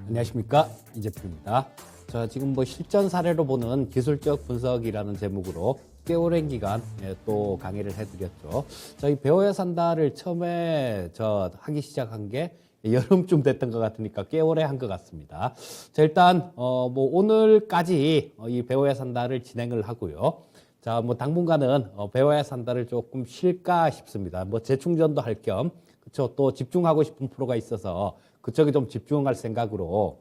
안녕하십니까, 이재표입니다. 자, 지금 뭐 실전 사례로 보는 기술적 분석이라는 제목으로 꽤 오랜 기간 또 강의를 해드렸죠. 저희 배워야 산다를 처음에 하기 시작한 게 여름쯤 됐던 것 같으니까 꽤 오래 한 것 같습니다. 자, 일단 뭐 오늘까지 이 배워야 산다를 진행을 하고요. 자, 뭐 당분간은 배워야 산다를 조금 쉴까 싶습니다. 뭐 재충전도 할 겸, 그쵸, 또 집중하고 싶은 프로가 있어서 그쪽에 좀 집중할 생각으로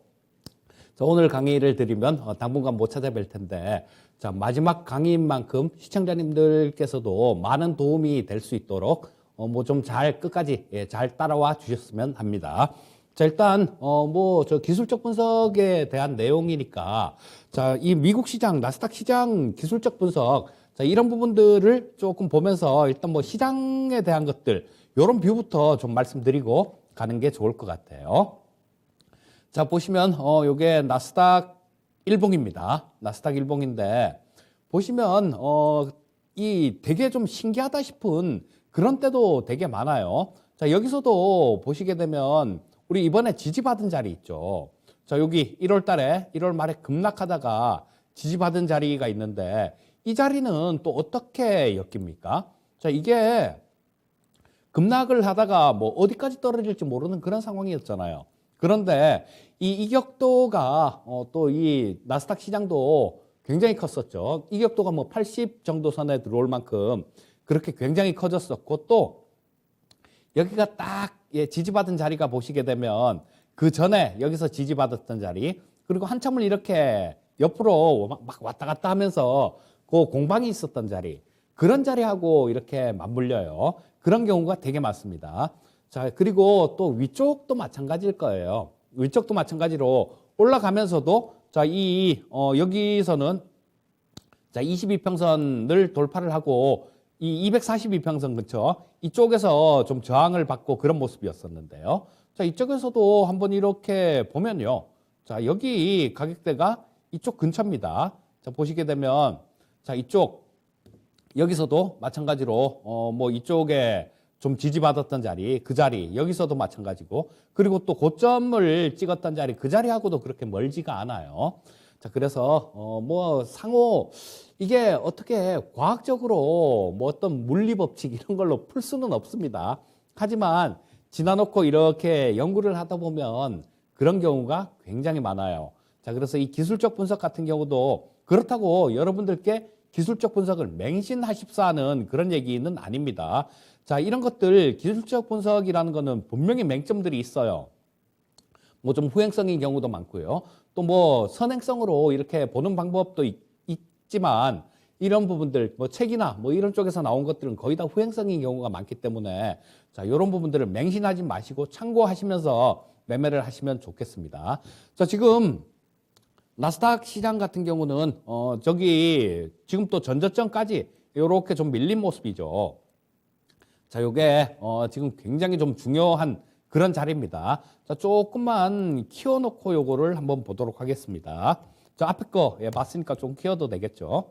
자, 오늘 강의를 드리면 당분간 못 찾아뵐 텐데, 자, 마지막 강의인 만큼 시청자님들께서도 많은 도움이 될 수 있도록 뭐 좀 잘 끝까지 잘 따라와 주셨으면 합니다. 자, 일단 뭐 저 기술적 분석에 대한 내용이니까, 자, 이 미국 시장, 나스닥 시장 기술적 분석, 자, 이런 부분들을 조금 보면서 일단 뭐 시장에 대한 것들, 요런 뷰부터 좀 말씀드리고 가는 게 좋을 것 같아요. 자, 보시면 요게 나스닥 일봉입니다. 나스닥 일봉인데 보시면 이 되게 좀 신기하다 싶은 그런 때도 되게 많아요. 자, 여기서도 보시게 되면 우리 이번에 지지받은 자리 있죠. 자, 여기 1월 달에 1월 말에 급락하다가 지지받은 자리가 있는데 이 자리는 또 어떻게 엮입니까? 자, 이게 급락을 하다가 뭐 어디까지 떨어질지 모르는 그런 상황이었잖아요. 그런데 이 이격도가 또 이 나스닥 시장도 굉장히 컸었죠. 이격도가 뭐 80 정도 선에 들어올 만큼 그렇게 굉장히 커졌었고, 또 여기가 딱 지지받은 자리가 보시게 되면 그 전에 여기서 지지받았던 자리, 그리고 한참을 이렇게 옆으로 막 왔다 갔다 하면서 그 공방이 있었던 자리, 그런 자리하고 이렇게 맞물려요. 그런 경우가 되게 많습니다. 자, 그리고 또 위쪽도 마찬가지일 거예요. 위쪽도 마찬가지로 올라가면서도 자, 여기서는 자, 22평선을 돌파를 하고 이 242평선 근처 이쪽에서 좀 저항을 받고 그런 모습이었었는데요. 자, 이쪽에서도 한번 이렇게 보면요. 자, 여기 가격대가 이쪽 근처입니다. 자, 보시게 되면 자, 이쪽 여기서도 마찬가지로 뭐 이쪽에 좀 지지받았던 자리, 그 자리, 여기서도 마찬가지고, 그리고 또 고점을 찍었던 자리, 그 자리하고도 그렇게 멀지가 않아요. 자, 그래서 뭐 상호 이게 어떻게 과학적으로 뭐 어떤 물리 법칙 이런 걸로 풀 수는 없습니다. 하지만 지나놓고 이렇게 연구를 하다 보면 그런 경우가 굉장히 많아요. 자, 그래서 이 기술적 분석 같은 경우도 그렇다고 여러분들께 기술적 분석을 맹신하십사 하는 그런 얘기는 아닙니다. 자, 이런 것들 기술적 분석이라는 거는 분명히 맹점들이 있어요. 뭐 좀 후행성인 경우도 많고요. 또 뭐 선행성으로 이렇게 보는 방법도 있지만 이런 부분들 뭐 책이나 뭐 이런 쪽에서 나온 것들은 거의 다 후행성인 경우가 많기 때문에 자, 이런 부분들을 맹신하지 마시고 참고하시면서 매매를 하시면 좋겠습니다. 자, 지금 나스닥 시장 같은 경우는 저기 지금 또 전저점까지 이렇게 좀 밀린 모습이죠. 자, 요게 지금 굉장히 좀 중요한 그런 자리입니다. 자, 조금만 키워놓고 요거를 한번 보도록 하겠습니다. 자, 앞에 거 봤으니까 좀 키워도 되겠죠.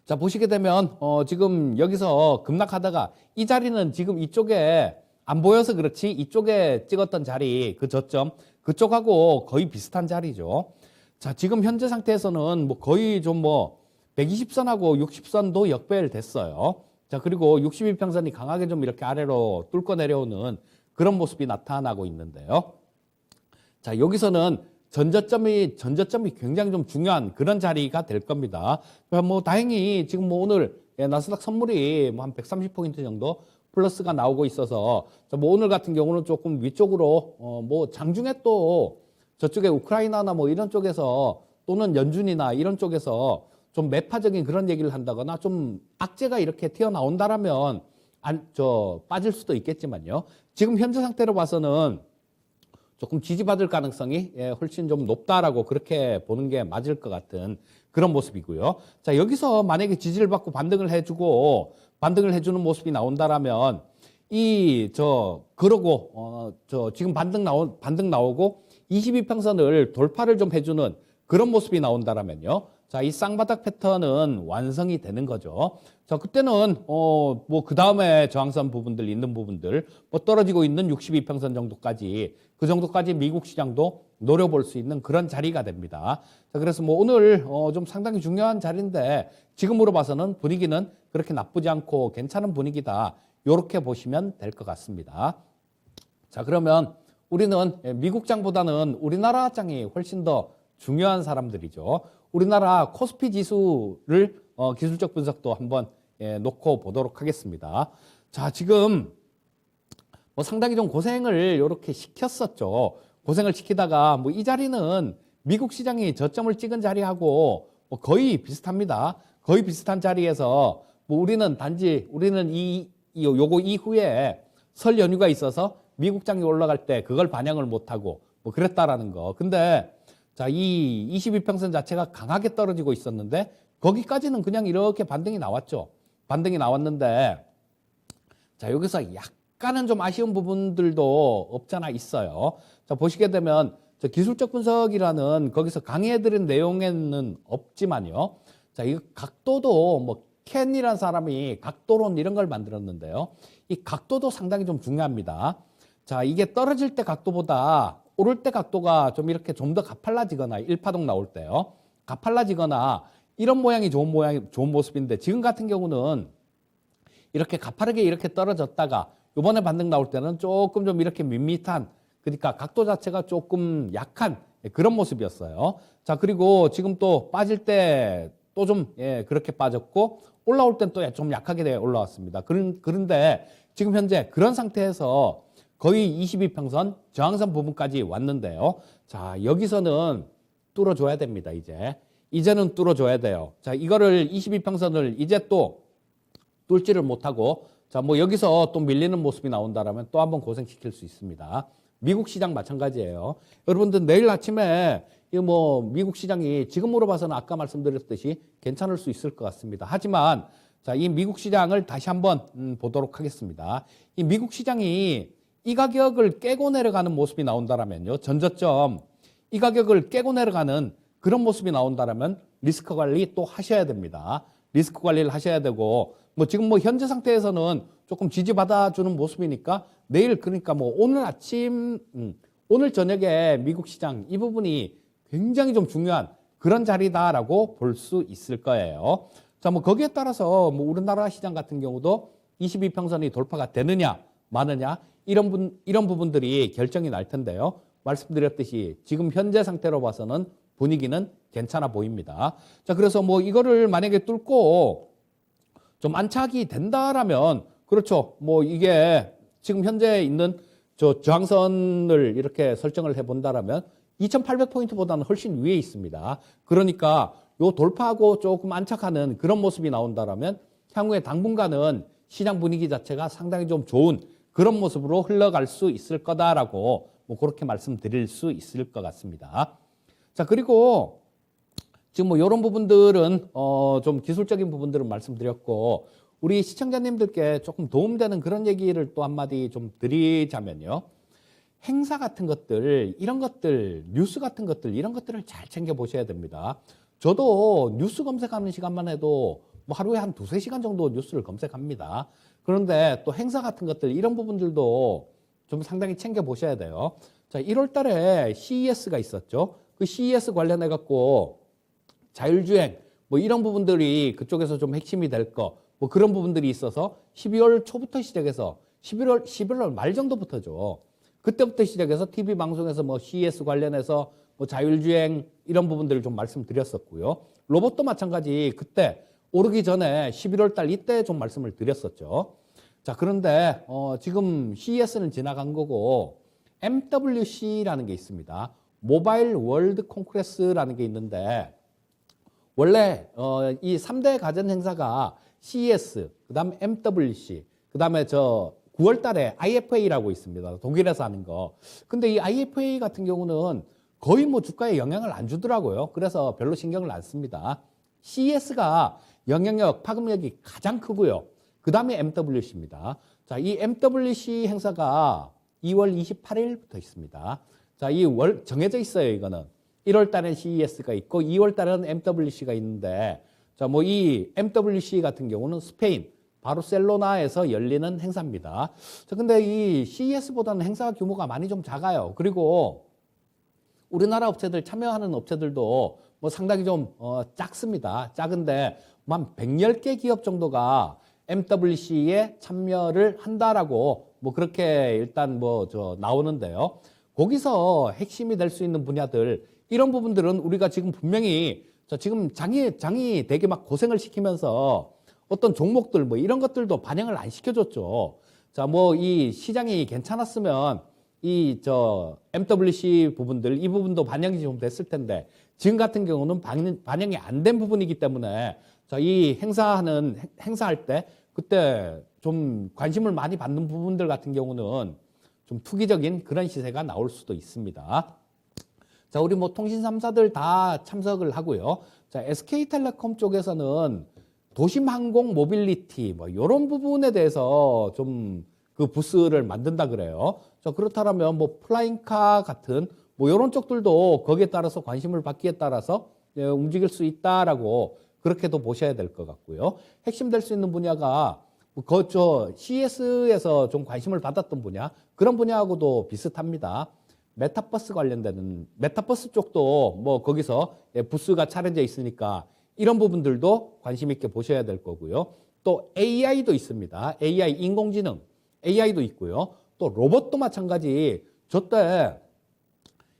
자, 보시게 되면 지금 여기서 급락하다가 이 자리는 지금 이쪽에 안 보여서 그렇지 이쪽에 찍었던 자리 그 저점 그쪽하고 거의 비슷한 자리죠. 자, 지금 현재 상태에서는 뭐 거의 좀 뭐 120선하고 60선도 역배열됐어요. 자, 그리고 62평선이 강하게 좀 이렇게 아래로 뚫고 내려오는 그런 모습이 나타나고 있는데요. 자, 여기서는 전저점이 굉장히 좀 중요한 그런 자리가 될 겁니다. 뭐 다행히 지금 뭐 오늘 나스닥 선물이 뭐 한 130포인트 정도 플러스가 나오고 있어서 자, 뭐 오늘 같은 경우는 조금 위쪽으로 뭐 장중에 또 저쪽에 우크라이나나 뭐 이런 쪽에서 또는 연준이나 이런 쪽에서 좀 매파적인 그런 얘기를 한다거나 좀 악재가 이렇게 튀어나온다라면 빠질 수도 있겠지만요. 지금 현재 상태로 봐서는 조금 지지받을 가능성이 훨씬 좀 높다라고 그렇게 보는 게 맞을 것 같은 그런 모습이고요. 자, 여기서 만약에 지지를 받고 반등을 해주는 모습이 나온다라면 그러고 지금 반등 나오고 22평선을 돌파를 좀 해주는 그런 모습이 나온다라면요. 자, 이 쌍바닥 패턴은 완성이 되는 거죠. 자, 그때는 뭐 그 다음에 저항선 부분들 있는 부분들 뭐 떨어지고 있는 62평선 정도까지 그 정도까지 미국 시장도 노려볼 수 있는 그런 자리가 됩니다. 자, 그래서 뭐 오늘 좀 상당히 중요한 자리인데 지금으로 봐서는 분위기는 그렇게 나쁘지 않고 괜찮은 분위기다. 이렇게 보시면 될 것 같습니다. 자, 그러면 우리는 미국장보다는 우리나라 장이 훨씬 더 중요한 사람들이죠. 우리나라 코스피 지수를 기술적 분석도 한번 놓고 보도록 하겠습니다. 자, 지금 뭐 상당히 좀 고생을 이렇게 시켰었죠. 고생을 시키다가 뭐 이 자리는 미국 시장이 저점을 찍은 자리하고 뭐 거의 비슷합니다. 거의 비슷한 자리에서 뭐 우리는 단지 우리는 요거 이후에 설 연휴가 있어서 미국장이 올라갈 때 그걸 반영을 못하고 뭐 그랬다라는 거. 근데 자, 이 22평선 자체가 강하게 떨어지고 있었는데 거기까지는 그냥 이렇게 반등이 나왔죠. 반등이 나왔는데 자, 여기서 약간은 좀 아쉬운 부분들도 없잖아 있어요. 자, 보시게 되면 저 기술적 분석이라는 거기서 강의해드린 내용에는 없지만요. 자, 이 각도도 뭐 켄이라는 사람이 각도론 이런 걸 만들었는데요. 이 각도도 상당히 좀 중요합니다. 자, 이게 떨어질 때 각도보다 오를 때 각도가 좀 이렇게 좀 더 가팔라지거나 일파동 나올 때요. 가팔라지거나 이런 모양이 좋은 모습인데 지금 같은 경우는 이렇게 가파르게 이렇게 떨어졌다가 이번에 반등 나올 때는 조금 좀 이렇게 밋밋한 그러니까 각도 자체가 조금 약한 그런 모습이었어요. 자, 그리고 지금 또 빠질 때 또 좀 그렇게 빠졌고 올라올 땐 또 좀 약하게 올라왔습니다. 그런데 지금 현재 그런 상태에서 거의 22평선 저항선 부분까지 왔는데요. 자, 여기서는 뚫어줘야 됩니다. 이제는 뚫어줘야 돼요. 자, 이거를 22평선을 이제 또 뚫지를 못하고 자, 뭐 여기서 또 밀리는 모습이 나온다라면 또 한번 고생시킬 수 있습니다. 미국 시장 마찬가지예요. 여러분들 내일 아침에 뭐 미국 시장이 지금으로 봐서는 아까 말씀드렸듯이 괜찮을 수 있을 것 같습니다. 하지만 자, 이 미국 시장을 다시 한번 보도록 하겠습니다. 이 미국 시장이 이 가격을 깨고 내려가는 모습이 나온다라면요. 전저점 이 가격을 깨고 내려가는 그런 모습이 나온다라면 리스크 관리 또 하셔야 됩니다. 리스크 관리를 하셔야 되고 뭐 지금 뭐 현재 상태에서는 조금 지지받아주는 모습이니까 내일 그러니까 뭐 오늘 아침 오늘 저녁에 미국 시장 이 부분이 굉장히 좀 중요한 그런 자리다라고 볼 수 있을 거예요. 자, 뭐 거기에 따라서 뭐 우리나라 시장 같은 경우도 22평선이 돌파가 되느냐 마느냐 이런 부분들이 결정이 날 텐데요. 말씀드렸듯이 지금 현재 상태로 봐서는 분위기는 괜찮아 보입니다. 자, 그래서 뭐 이거를 만약에 뚫고 좀 안착이 된다라면 그렇죠. 뭐 이게 지금 현재 있는 저항선을 이렇게 설정을 해본다라면 2800포인트보다는 훨씬 위에 있습니다. 그러니까 요 돌파하고 조금 안착하는 그런 모습이 나온다라면 향후에 당분간은 시장 분위기 자체가 상당히 좀 좋은 그런 모습으로 흘러갈 수 있을 거다라고 뭐 그렇게 말씀드릴 수 있을 것 같습니다. 자, 그리고 지금 뭐 이런 부분들은 좀 기술적인 부분들은 말씀드렸고 우리 시청자님들께 조금 도움되는 그런 얘기를 또 한마디 좀 드리자면요. 행사 같은 것들, 이런 것들, 뉴스 같은 것들, 이런 것들을 잘 챙겨 보셔야 됩니다. 저도 뉴스 검색하는 시간만 해도 뭐 하루에 한 2-3시간 정도 뉴스를 검색합니다. 그런데 또 행사 같은 것들, 이런 부분들도 좀 상당히 챙겨 보셔야 돼요. 자, 1월 달에 CES가 있었죠. 그 CES 관련해 갖고 자율주행, 뭐 이런 부분들이 그쪽에서 좀 핵심이 될 거, 뭐 그런 부분들이 있어서 12월 초부터 시작해서 11월 말 정도부터죠. 그때부터 시작해서 TV 방송에서 뭐 CES 관련해서 뭐 자율주행 이런 부분들을 좀 말씀드렸었고요. 로봇도 마찬가지 그때 오르기 전에 11월 달 이때 좀 말씀을 드렸었죠. 자, 그런데 지금 CES는 지나간 거고 MWC라는 게 있습니다. 모바일 월드 콩그레스라는 게 있는데 원래 이 3대 가전 행사가 CES, 그다음 MWC, 그다음에 9월 달에 IFA라고 있습니다. 독일에서 하는 거. 근데 이 IFA 같은 경우는 거의 뭐 주가에 영향을 안 주더라고요. 그래서 별로 신경을 안 씁니다. CES가 영향력, 파급력이 가장 크고요. 그다음에 MWC입니다. 자, 이 MWC 행사가 2월 28일부터 있습니다. 자, 정해져 있어요, 이거는. 1월 달엔 CES가 있고 2월 달에는 MWC가 있는데 자, 뭐 이 MWC 같은 경우는 스페인 바르셀로나에서 열리는 행사입니다. 자, 근데 이 CES보다는 행사 규모가 많이 좀 작아요. 그리고 우리나라 업체들 참여하는 업체들도 뭐 상당히 좀 작습니다. 작은데 한 110개 기업 정도가 MWC에 참여를 한다라고 뭐 그렇게 일단 뭐 나오는데요. 거기서 핵심이 될 수 있는 분야들 이런 부분들은 우리가 지금 분명히 지금 장이 되게 막 고생을 시키면서 어떤 종목들 뭐 이런 것들도 반영을 안 시켜줬죠. 자, 뭐 이 시장이 괜찮았으면 MWC 부분들 이 부분도 반영이 좀 됐을 텐데 지금 같은 경우는 반영이 안 된 부분이기 때문에 자, 이 행사할 때 그때 좀 관심을 많이 받는 부분들 같은 경우는 좀 투기적인 그런 시세가 나올 수도 있습니다. 자, 우리 뭐 통신 3사들 다 참석을 하고요. 자, SK텔레콤 쪽에서는 도심항공 모빌리티 뭐 이런 부분에 대해서 좀 그 부스를 만든다 그래요. 자, 그렇다면 뭐 플라잉카 같은 뭐 이런 쪽들도 거기에 따라서 관심을 받기에 따라서 움직일 수 있다라고 그렇게도 보셔야 될 것 같고요. 핵심 될 수 있는 분야가 CES에서 좀 관심을 받았던 분야 그런 분야하고도 비슷합니다. 메타버스 관련되는 메타버스 쪽도 뭐 거기서 부스가 차려져 있으니까 이런 부분들도 관심 있게 보셔야 될 거고요. 또 AI도 있습니다. AI 인공지능 AI도 있고요. 또 로봇도 마찬가지. 저때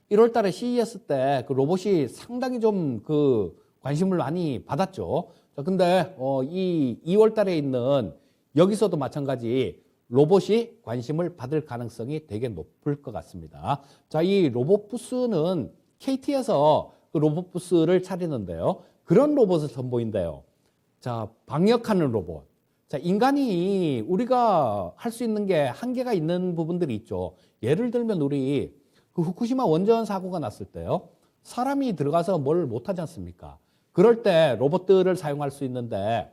1월 달에 CES 때 그 로봇이 상당히 좀 그 관심을 많이 받았죠. 자, 근데 이 2월 달에 있는 여기서도 마찬가지 로봇이 관심을 받을 가능성이 되게 높을 것 같습니다. 자, 이 로봇 부스는 KT에서 그 로봇 부스를 차리는데요. 그런 로봇을 선보인대요. 자, 방역하는 로봇. 자, 인간이 우리가 할 수 있는 게 한계가 있는 부분들이 있죠. 예를 들면 우리 그 후쿠시마 원전 사고가 났을 때요. 사람이 들어가서 뭘 못하지 않습니까? 그럴 때 로봇들을 사용할 수 있는데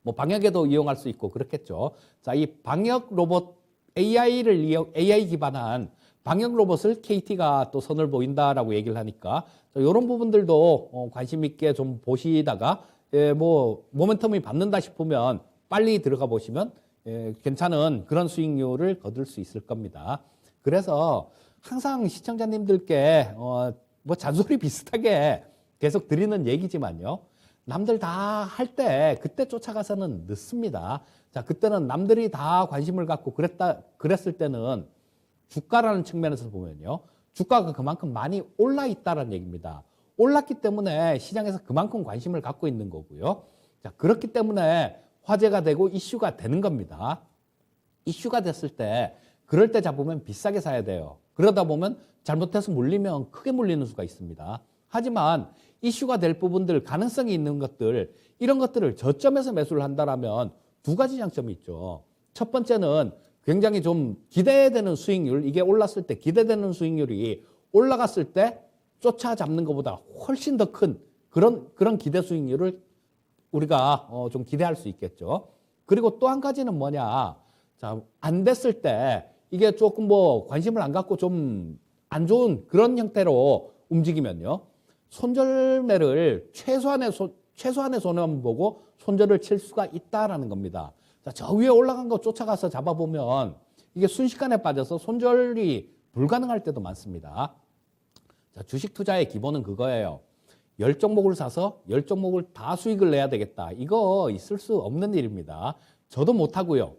뭐 방역에도 이용할 수 있고 그렇겠죠. 자, 이 방역 로봇 AI 기반한 방역 로봇을 KT가 또 선을 보인다라고 얘기를 하니까 이런 부분들도 관심 있게 좀 보시다가 뭐 모멘텀이 받는다 싶으면 빨리 들어가 보시면 괜찮은 그런 수익률을 거둘 수 있을 겁니다. 그래서 항상 시청자님들께 뭐 잔소리 비슷하게 계속 드리는 얘기지만요. 남들 다 할 때 그때 쫓아가서는 늦습니다. 자, 그때는 남들이 다 관심을 갖고 그랬을 때는 주가라는 측면에서 보면요. 주가가 그만큼 많이 올라 있다는 얘기입니다. 올랐기 때문에 시장에서 그만큼 관심을 갖고 있는 거고요. 자, 그렇기 때문에 화제가 되고 이슈가 되는 겁니다. 이슈가 됐을 때 그럴 때 잡으면 비싸게 사야 돼요. 그러다 보면 잘못해서 물리면 크게 물리는 수가 있습니다. 하지만 이슈가 될 부분들, 가능성이 있는 것들, 이런 것들을 저점에서 매수를 한다라면 두 가지 장점이 있죠. 첫 번째는 굉장히 좀 기대되는 수익률, 이게 올랐을 때 기대되는 수익률이 올라갔을 때 쫓아잡는 것보다 훨씬 더 큰 그런 기대 수익률을 우리가 좀 기대할 수 있겠죠. 그리고 또 한 가지는 뭐냐. 자, 안 됐을 때 이게 조금 뭐 관심을 안 갖고 좀 안 좋은 그런 형태로 움직이면요. 손절매를 최소한의 손해만 보고 손절을 칠 수가 있다라는 겁니다. 자, 저 위에 올라간 거 쫓아가서 잡아보면 이게 순식간에 빠져서 손절이 불가능할 때도 많습니다. 자, 주식 투자의 기본은 그거예요. 10종목을 사서 10종목을 다 수익을 내야 되겠다. 이거 있을 수 없는 일입니다. 저도 못하고요.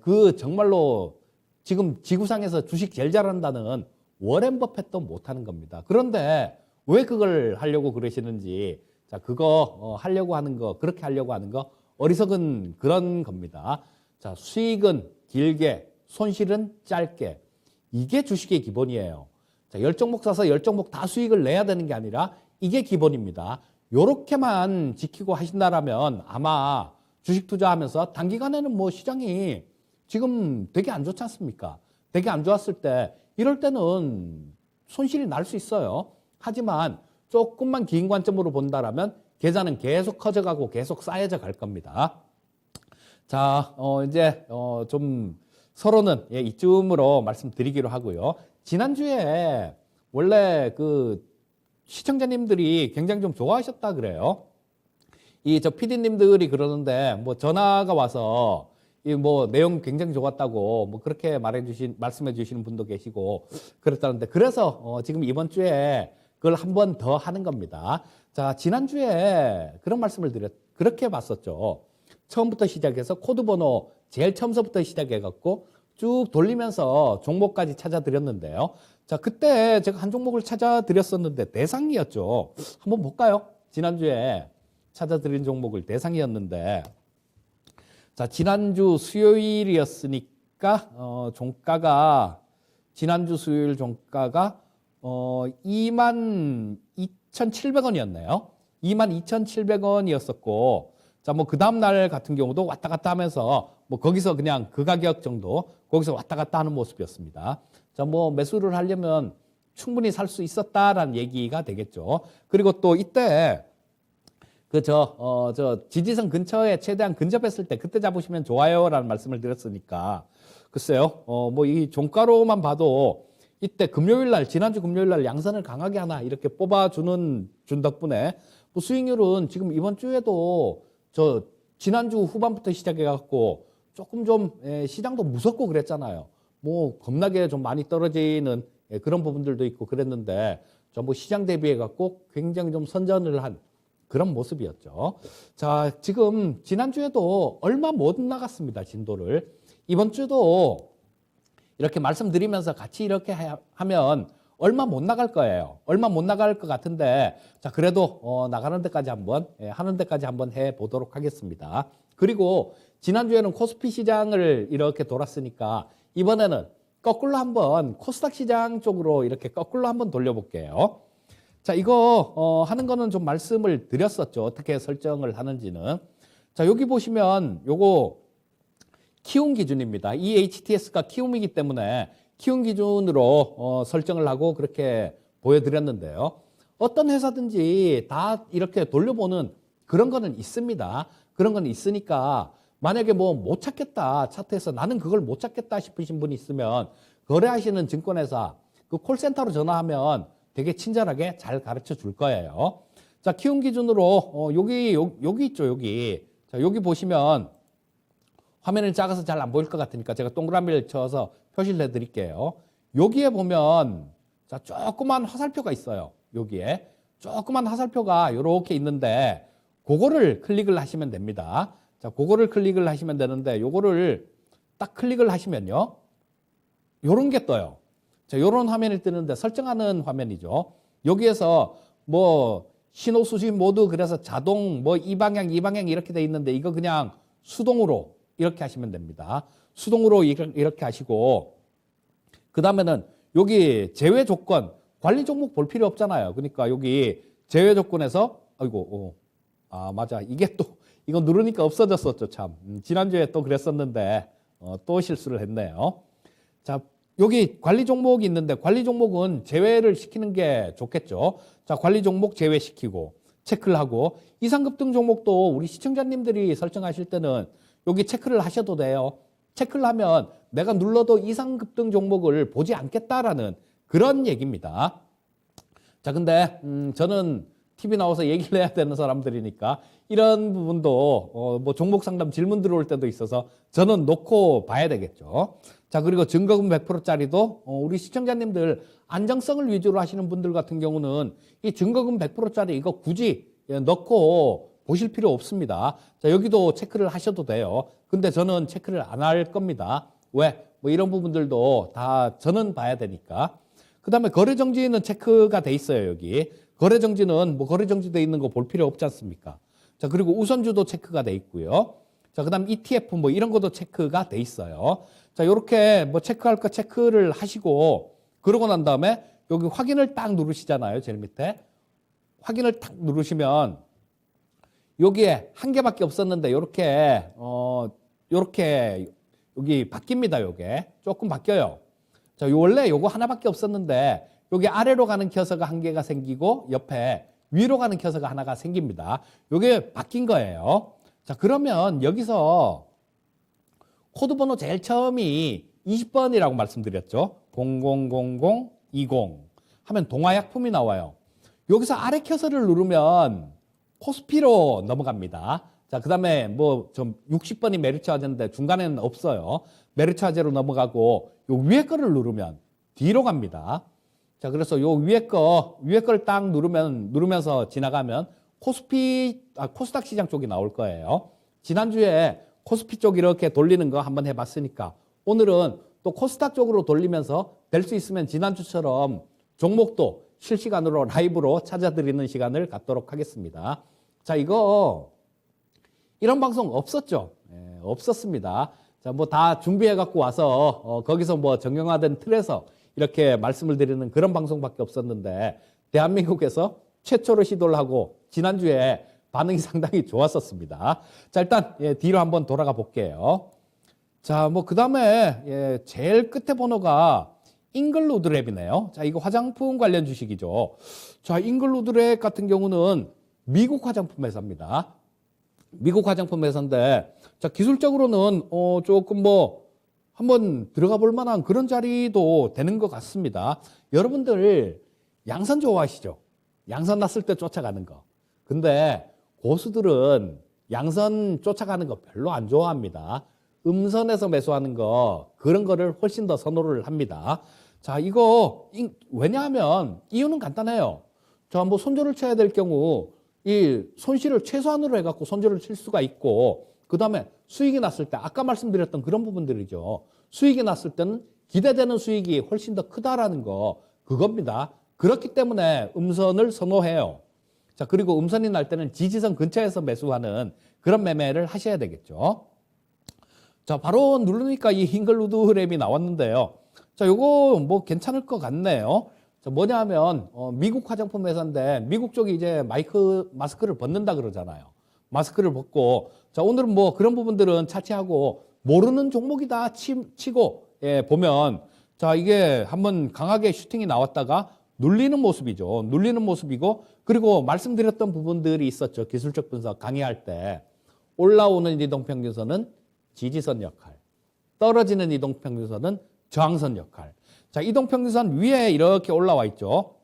그 정말로 지금 지구상에서 주식 제일 잘한다는 워렌 버핏도 못하는 겁니다. 그런데 왜 그걸 하려고 그러시는지, 자, 그거 하려고 하는 거, 그렇게 하려고 하는 거 어리석은 그런 겁니다. 자, 수익은 길게, 손실은 짧게. 이게 주식의 기본이에요. 자, 10종목 사서 10종목 다 수익을 내야 되는 게 아니라 이게 기본입니다. 요렇게만 지키고 하신다라면 아마 주식 투자하면서 단기간에는 뭐 시장이 지금 되게 안 좋지 않습니까? 되게 안 좋았을 때 이럴 때는 손실이 날 수 있어요. 하지만 조금만 긴 관점으로 본다라면 계좌는 계속 커져가고 계속 쌓여져 갈 겁니다. 자, 이제 좀 서로는 이쯤으로 말씀드리기로 하고요. 지난주에 원래 그 시청자님들이 굉장히 좀 좋아하셨다 그래요. 이 저 PD님들이 그러는데 뭐 전화가 와서 이 뭐 내용 굉장히 좋았다고 뭐 그렇게 말씀해 주시는 분도 계시고 그랬다는데 그래서 지금 이번 주에 그걸 한 번 더 하는 겁니다. 자, 지난주에 그런 말씀을 그렇게 봤었죠. 처음부터 시작해서 코드 번호 제일 처음서부터 시작해 갖고 쭉 돌리면서 종목까지 찾아드렸는데요. 자, 그때 제가 한 종목을 찾아드렸었는데 대상이었죠. 한번 볼까요? 지난주에 찾아드린 종목을 대상이었는데, 자, 지난주 수요일이었으니까 종가가 지난주 수요일 종가가 22,700원이었네요. 22,700원이었었고, 자, 뭐 그 다음 날 같은 경우도 왔다 갔다 하면서 뭐 거기서 그냥 그 가격 정도 거기서 왔다 갔다 하는 모습이었습니다. 자, 뭐 매수를 하려면 충분히 살 수 있었다라는 얘기가 되겠죠. 그리고 또 이때 저 지지선 근처에 최대한 근접했을 때 그때 잡으시면 좋아요라는 말씀을 드렸으니까 글쎄요. 뭐 이 종가로만 봐도 이때 금요일 날 지난주 금요일 날 양선을 강하게 하나 이렇게 뽑아주는 덕분에 뭐 수익률은 지금 이번 주에도 저 지난주 후반부터 시작해 갖고 조금 좀 시장도 무섭고 그랬잖아요. 뭐 겁나게 좀 많이 떨어지는 그런 부분들도 있고 그랬는데 전부 시장 대비해 갖고 굉장히 좀 선전을 한 그런 모습이었죠. 자, 지금 지난주에도 얼마 못 나갔습니다. 진도를. 이번 주도 이렇게 말씀드리면서 같이 이렇게 하면 얼마 못 나갈 거예요. 얼마 못 나갈 것 같은데 자, 그래도 나가는 데까지 한번 하는 데까지 한번 해 보도록 하겠습니다. 그리고 지난주에는 코스피 시장을 이렇게 돌았으니까 이번에는 거꾸로 한번 코스닥 시장 쪽으로 이렇게 거꾸로 한번 돌려볼게요. 자, 이거 하는 거는 좀 말씀을 드렸었죠. 어떻게 설정을 하는지는. 자, 여기 보시면 요거 키움 기준입니다. 이 HTS가 키움이기 때문에 키움 기준으로 설정을 하고 그렇게 보여드렸는데요. 어떤 회사든지 다 이렇게 돌려보는 그런 거는 있습니다. 그런 건 있으니까 만약에 뭐 못 찾겠다 차트에서 나는 그걸 못 찾겠다 싶으신 분이 있으면 거래하시는 증권회사 그 콜센터로 전화하면 되게 친절하게 잘 가르쳐 줄 거예요. 자, 키움 기준으로 여기 있죠. 여기. 자, 여기 보시면 화면이 작아서 잘 안 보일 것 같으니까 제가 동그라미를 쳐서 표시를 해드릴게요. 여기에 보면 자, 조그만 화살표가 있어요. 여기에 조그만 화살표가 이렇게 있는데 그거를 클릭을 하시면 됩니다. 자, 그거를 클릭을 하시면 되는데 요거를 딱 클릭을 하시면요. 요런 게 떠요. 자, 요런 화면이 뜨는데 설정하는 화면이죠. 여기에서 뭐 신호 수집 모드 그래서 자동 뭐 이 방향 이렇게 돼 있는데 이거 그냥 수동으로 이렇게 하시면 됩니다. 수동으로 이렇게 하시고 그 다음에는 여기 제외 조건 관리 종목 볼 필요 없잖아요. 그러니까 여기 제외 조건에서 아이고 맞아 이게 또 이거 누르니까 없어졌었죠. 참 지난주에 또 그랬었는데 또 실수를 했네요. 자, 여기 관리 종목이 있는데 관리 종목은 제외를 시키는 게 좋겠죠. 자, 관리 종목 제외시키고 체크를 하고 이상급등 종목도 우리 시청자님들이 설정하실 때는 여기 체크를 하셔도 돼요. 체크를 하면 내가 눌러도 이상급등 종목을 보지 않겠다라는 그런 얘기입니다. 자, 근데 저는 TV 나와서 얘기를 해야 되는 사람들이니까 이런 부분도 뭐 종목 상담 질문 들어올 때도 있어서 저는 놓고 봐야 되겠죠. 자, 그리고 증거금 100%짜리도 우리 시청자님들 안정성을 위주로 하시는 분들 같은 경우는 이 증거금 100%짜리 이거 굳이 넣고 보실 필요 없습니다. 자, 여기도 체크를 하셔도 돼요. 근데 저는 체크를 안 할 겁니다. 왜? 뭐 이런 부분들도 다 저는 봐야 되니까. 그 다음에 거래정지는 체크가 돼 있어요, 여기. 거래정지는 뭐 거래정지돼 있는 거 볼 필요 없지 않습니까? 자, 그리고 우선주도 체크가 돼 있고요. 자, 그 다음 ETF 뭐 이런 것도 체크가 돼 있어요. 자, 요렇게 뭐 체크할 거 체크를 하시고 그러고 난 다음에 여기 확인을 딱 누르시잖아요, 제일 밑에. 확인을 딱 누르시면 여기에 한 개밖에 없었는데 요렇게 요렇게 여기 바뀝니다. 요게 조금 바뀌어요. 자, 원래 요거 하나밖에 없었는데 여기 아래로 가는 켜서가 한 개가 생기고 옆에 위로 가는 켜서가 하나가 생깁니다. 요게 바뀐 거예요. 자, 그러면 여기서 코드 번호 제일 처음이 20번이라고 말씀드렸죠. 000020 하면 동화약품이 나와요. 여기서 아래 커서를 누르면 코스피로 넘어갑니다. 자, 그 다음에 뭐 좀 60번이 메리츠 화재인데 중간에는 없어요. 메리츠 화재로 넘어가고 요 위에 거를 누르면 뒤로 갑니다. 자, 그래서 요 위에 거를 딱 누르면서 지나가면 코스닥 시장 쪽이 나올 거예요. 지난주에 코스피 쪽 이렇게 돌리는 거 한번 해봤으니까 오늘은 또 코스닥 쪽으로 돌리면서 될 수 있으면 지난주처럼 종목도 실시간으로 라이브로 찾아드리는 시간을 갖도록 하겠습니다. 자, 이런 방송 없었죠? 예, 없었습니다. 자, 뭐 다 준비해 갖고 와서 거기서 뭐 정형화된 틀에서 이렇게 말씀을 드리는 그런 방송밖에 없었는데 대한민국에서 최초로 시도를 하고 지난주에 반응이 상당히 좋았었습니다. 자, 일단 뒤로 한번 돌아가 볼게요. 자, 뭐 그 다음에 제일 끝에 번호가 잉글루드랩이네요. 자, 이거 화장품 관련 주식이죠. 자, 잉글루드랩 같은 경우는 미국 화장품 회사입니다. 미국 화장품 회사인데, 자, 기술적으로는 조금 뭐 한번 들어가 볼 만한 그런 자리도 되는 것 같습니다. 여러분들 양선 좋아하시죠? 양선 났을 때 쫓아가는 거. 근데 고수들은 양선 쫓아가는 거 별로 안 좋아합니다. 음선에서 매수하는 거, 그런 거를 훨씬 더 선호를 합니다. 자, 왜냐하면 이유는 간단해요. 자, 뭐 손절을 쳐야 될 경우 이 손실을 최소한으로 해갖고 손절을 칠 수가 있고, 그 다음에 수익이 났을 때 아까 말씀드렸던 그런 부분들이죠. 수익이 났을 때는 기대되는 수익이 훨씬 더 크다라는 거, 그겁니다. 그렇기 때문에 음선을 선호해요. 자, 그리고 음선이 날 때는 지지선 근처에서 매수하는 그런 매매를 하셔야 되겠죠. 자, 바로 누르니까 이 잉글루드랩이 나왔는데요. 자, 요거 뭐 괜찮을 것 같네요. 자, 뭐냐 하면 미국 화장품 회사인데 미국 쪽이 이제 마스크를 벗는다 그러잖아요. 마스크를 벗고, 자, 오늘은 뭐 그런 부분들은 차치하고 모르는 종목이다 치고 보면, 자, 이게 한번 강하게 슈팅이 나왔다가 눌리는 모습이죠. 눌리는 모습이고, 그리고 말씀드렸던 부분들이 있었죠. 기술적 분석 강의할 때 올라오는 이동평균선은 지지선 역할, 떨어지는 이동평균선은 저항선 역할. 자, 이동평균선 위에 이렇게 올라와 있죠.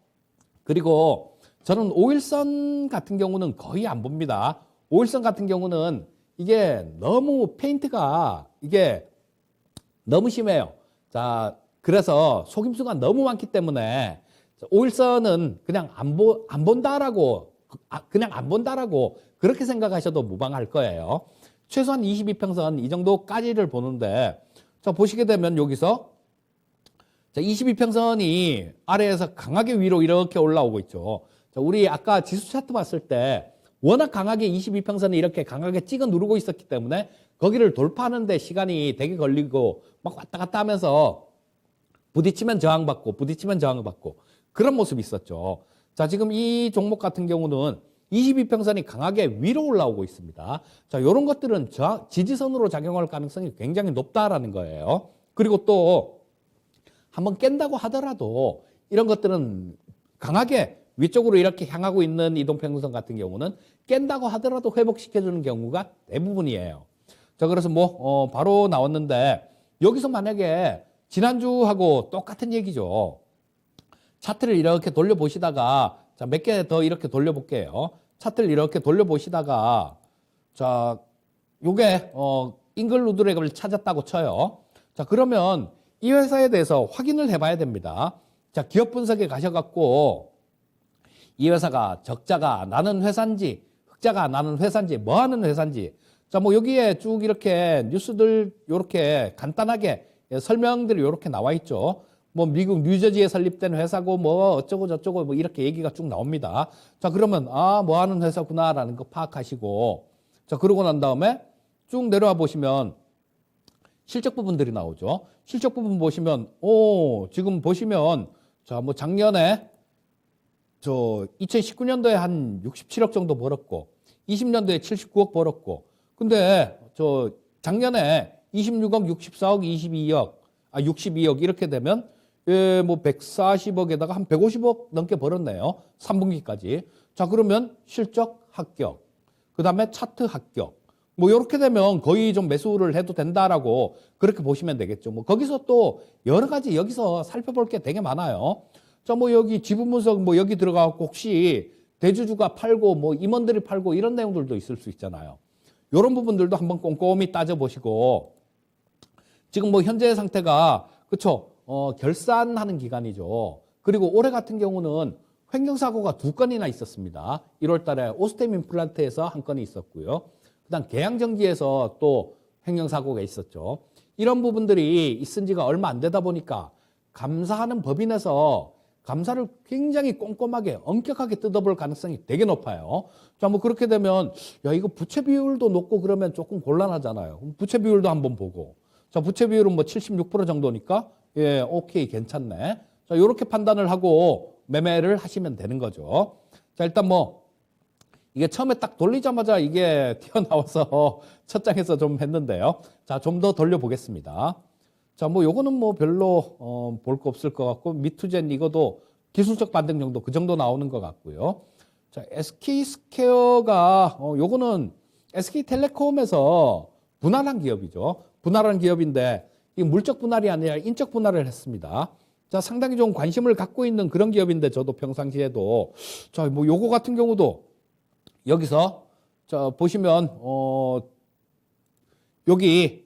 그리고 저는 5일선 같은 경우는 거의 안 봅니다. 5일선 같은 경우는 이게 너무 페인트가 이게 너무 심해요. 자, 그래서 속임수가 너무 많기 때문에 5일선은 그냥 안 본다라고 그렇게 생각하셔도 무방할 거예요. 최소한 22평선 이 정도까지를 보는데, 자, 보시게 되면 여기서 자, 22평선이 아래에서 강하게 위로 이렇게 올라오고 있죠. 자, 우리 아까 지수 차트 봤을 때 워낙 강하게 22평선이 이렇게 강하게 찍어 누르고 있었기 때문에 거기를 돌파하는데 시간이 되게 걸리고 막 왔다 갔다 하면서 부딪히면 저항받고 그런 모습이 있었죠. 자, 지금 이 종목 같은 경우는 22평선이 강하게 위로 올라오고 있습니다. 자, 이런 것들은 지지선으로 작용할 가능성이 굉장히 높다라는 거예요. 그리고 또 한번 깬다고 하더라도 이런 것들은 강하게 위쪽으로 이렇게 향하고 있는 이동평균선 같은 경우는 깬다고 하더라도 회복시켜주는 경우가 대부분이에요. 자, 그래서 뭐 바로 나왔는데 여기서 만약에 지난주하고 똑같은 얘기죠. 차트를 이렇게 돌려보시다가, 자, 몇 개 더 이렇게 돌려볼게요. 차트를 이렇게 돌려보시다가, 자, 요게 잉글루드랩을 찾았다고 쳐요. 자, 그러면 이 회사에 대해서 확인을 해봐야 됩니다. 자, 기업 분석에 가셔갖고 이 회사가 적자가 나는 회사인지 흑자가 나는 회사인지 뭐 하는 회사인지, 자, 뭐 여기에 쭉 이렇게 뉴스들 요렇게 간단하게 설명들이 요렇게 나와 있죠. 뭐 미국 뉴저지에 설립된 회사고 뭐 어쩌고 저쩌고 뭐 이렇게 얘기가 쭉 나옵니다. 자, 그러면 뭐 하는 회사구나라는 거 파악하시고, 자, 그러고 난 다음에 쭉 내려와 보시면 실적 부분들이 나오죠. 실적 부분 보시면 지금 보시면, 자, 뭐 작년에 2019년도에 한 67억 정도 벌었고 20년도에 79억 벌었고, 근데 작년에 26억, 64억, 62억 이렇게 되면 뭐 140억에다가 한 150억 넘게 벌었네요. 3분기까지. 자, 그러면 실적 합격, 그 다음에 차트 합격, 뭐 이렇게 되면 거의 좀 매수를 해도 된다라고 그렇게 보시면 되겠죠. 뭐 거기서 또 여러 가지 여기서 살펴볼 게 되게 많아요. 자, 뭐 여기 지분 분석 뭐 여기 들어가고 혹시 대주주가 팔고 뭐 임원들이 팔고 이런 내용들도 있을 수 있잖아요. 이런 부분들도 한번 꼼꼼히 따져보시고 지금 뭐 현재 상태가 그쵸? 결산하는 기간이죠. 그리고 올해 같은 경우는 횡령사고가 2건이나 있었습니다. 1월 달에 오스템 임플란트에서 1건이 있었고요. 그다음 계양정지에서 또 횡령사고가 있었죠. 이런 부분들이 있은 지가 얼마 안 되다 보니까 감사하는 법인에서 감사를 굉장히 꼼꼼하게 엄격하게 뜯어볼 가능성이 되게 높아요. 자, 뭐 그렇게 되면 야 이거 부채 비율도 높고 그러면 조금 곤란하잖아요. 그럼 부채 비율도 한번 보고 자 부채 비율은 뭐 76% 정도니까 예 오케이 괜찮네. 자 이렇게 판단을 하고 매매를 하시면 되는 거죠. 자 일단 뭐 이게 처음에 딱 돌리자마자 이게 튀어나와서 첫 장에서 좀 했는데요. 자 좀 더 돌려보겠습니다. 자, 뭐 요거는 뭐 별로 볼 거 없을 것 같고 미투젠 이거도 기술적 반등 정도 그 정도 나오는 것 같고요. 자, SK스퀘어가 요거는 SK텔레콤에서 분할한 기업이죠. 분할한 기업인데 이 물적 분할이 아니라 인적 분할을 했습니다. 자, 상당히 좀 관심을 갖고 있는 그런 기업인데 저도 평상시에도 자, 뭐 요거 같은 경우도 여기서 자, 보시면 여기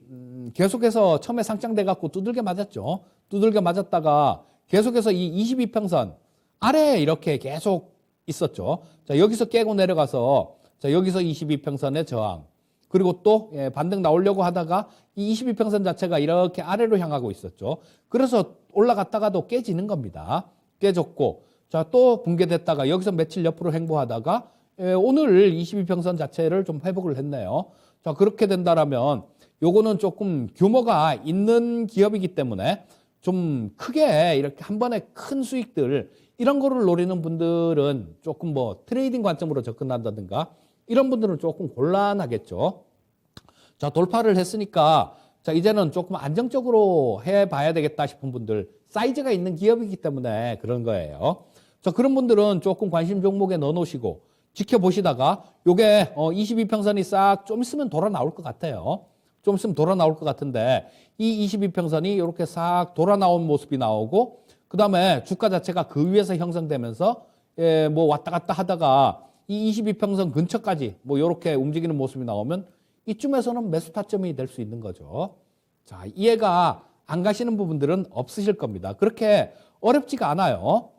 계속해서 처음에 상장돼 갖고 두들겨 맞았죠. 두들겨 맞았다가 계속해서 이 22평선 아래에 이렇게 계속 있었죠. 자, 여기서 깨고 내려가서 자, 여기서 22평선의 저항. 그리고 또 예, 반등 나오려고 하다가 이 22평선 자체가 이렇게 아래로 향하고 있었죠. 그래서 올라갔다가도 깨지는 겁니다. 깨졌고 자, 또 붕괴됐다가 여기서 며칠 옆으로 횡보하다가 예, 오늘 22평선 자체를 좀 회복을 했네요. 자, 그렇게 된다라면 요거는 조금 규모가 있는 기업이기 때문에 좀 크게 이렇게 한 번에 큰 수익들 이런 거를 노리는 분들은 조금 뭐 트레이딩 관점으로 접근한다든가 이런 분들은 조금 곤란하겠죠. 자, 돌파를 했으니까 자, 이제는 조금 안정적으로 해봐야 되겠다 싶은 분들 사이즈가 있는 기업이기 때문에 그런 거예요. 자, 그런 분들은 조금 관심 종목에 넣어놓으시고 지켜보시다가 요게 22평선이 싹 좀 있으면 돌아 나올 것 같아요. 좀 있으면 돌아 나올 것 같은데 이 22평선이 이렇게 싹 돌아 나온 모습이 나오고 그 다음에 주가 자체가 그 위에서 형성되면서 예, 뭐 왔다 갔다 하다가 이 22평선 근처까지 뭐 이렇게 움직이는 모습이 나오면 이쯤에서는 매수 타점이 될 수 있는 거죠. 자, 이해가 안 가시는 부분들은 없으실 겁니다. 그렇게 어렵지가 않아요.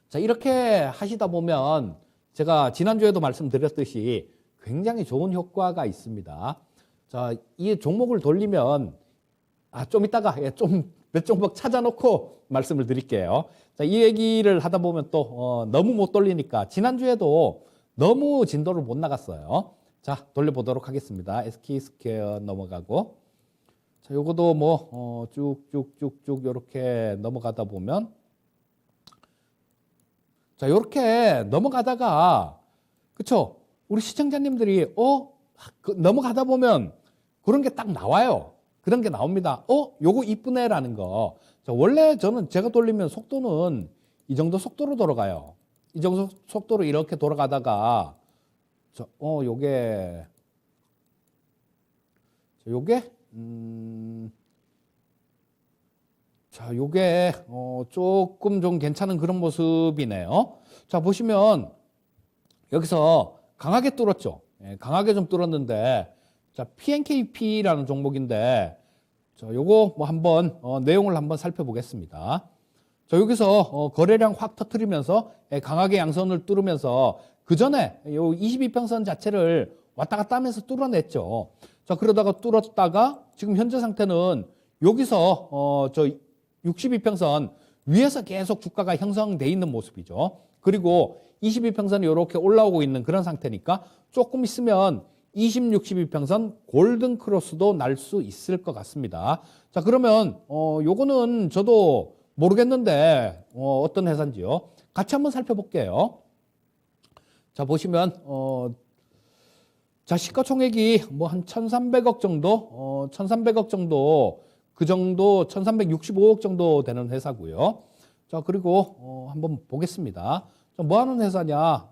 자, 이렇게 하시다 보면 제가 지난주에도 말씀드렸듯이 굉장히 좋은 효과가 있습니다. 자, 이 종목을 돌리면 좀 이따가 좀 몇 종목 찾아놓고 말씀을 드릴게요. 자, 이 얘기를 하다 보면 또 너무 못 돌리니까 지난주에도 너무 진도를 못 나갔어요. 자, 돌려보도록 하겠습니다. SK스퀘어 넘어가고 자, 요거도 뭐 쭉쭉쭉쭉 이렇게 넘어가다 보면 자, 요렇게 넘어가다가 그쵸? 우리 시청자님들이 넘어가다 보면 그런 게 딱 나와요. 그런 게 나옵니다. 요거 이쁘네라는 거. 자, 원래 제가 돌리면 속도는 이 정도 속도로 돌아가요. 이 정도 속도로 이렇게 돌아가다가 요게 자, 요게 조금 좀 괜찮은 그런 모습이네요. 자, 보시면 여기서 강하게 뚫었죠. 예, 강하게 좀 뚫었는데 자, PNKP라는 종목인데 자, 요거 뭐 한번 내용을 한번 살펴보겠습니다. 자, 여기서 거래량 확 터트리면서 예, 강하게 양선을 뚫으면서 그 전에 요 22평선 자체를 왔다 갔다 하면서 뚫어냈죠. 자, 그러다가 뚫었다가 지금 현재 상태는 여기서 62평선 위에서 계속 주가가 형성돼 있는 모습이죠. 그리고 22평선이 이렇게 올라오고 있는 그런 상태니까 조금 있으면 20, 62평선 골든 크로스도 날 수 있을 것 같습니다. 자, 그러면 요거는 저도 모르겠는데 어떤 회사인지요. 같이 한번 살펴볼게요. 자, 보시면 자, 시가총액이 뭐 한 1,300억 정도, 1,300억 정도 그 정도 1,365억 정도 되는 회사고요. 자, 그리고 한번 보겠습니다. 자, 뭐 하는 회사냐?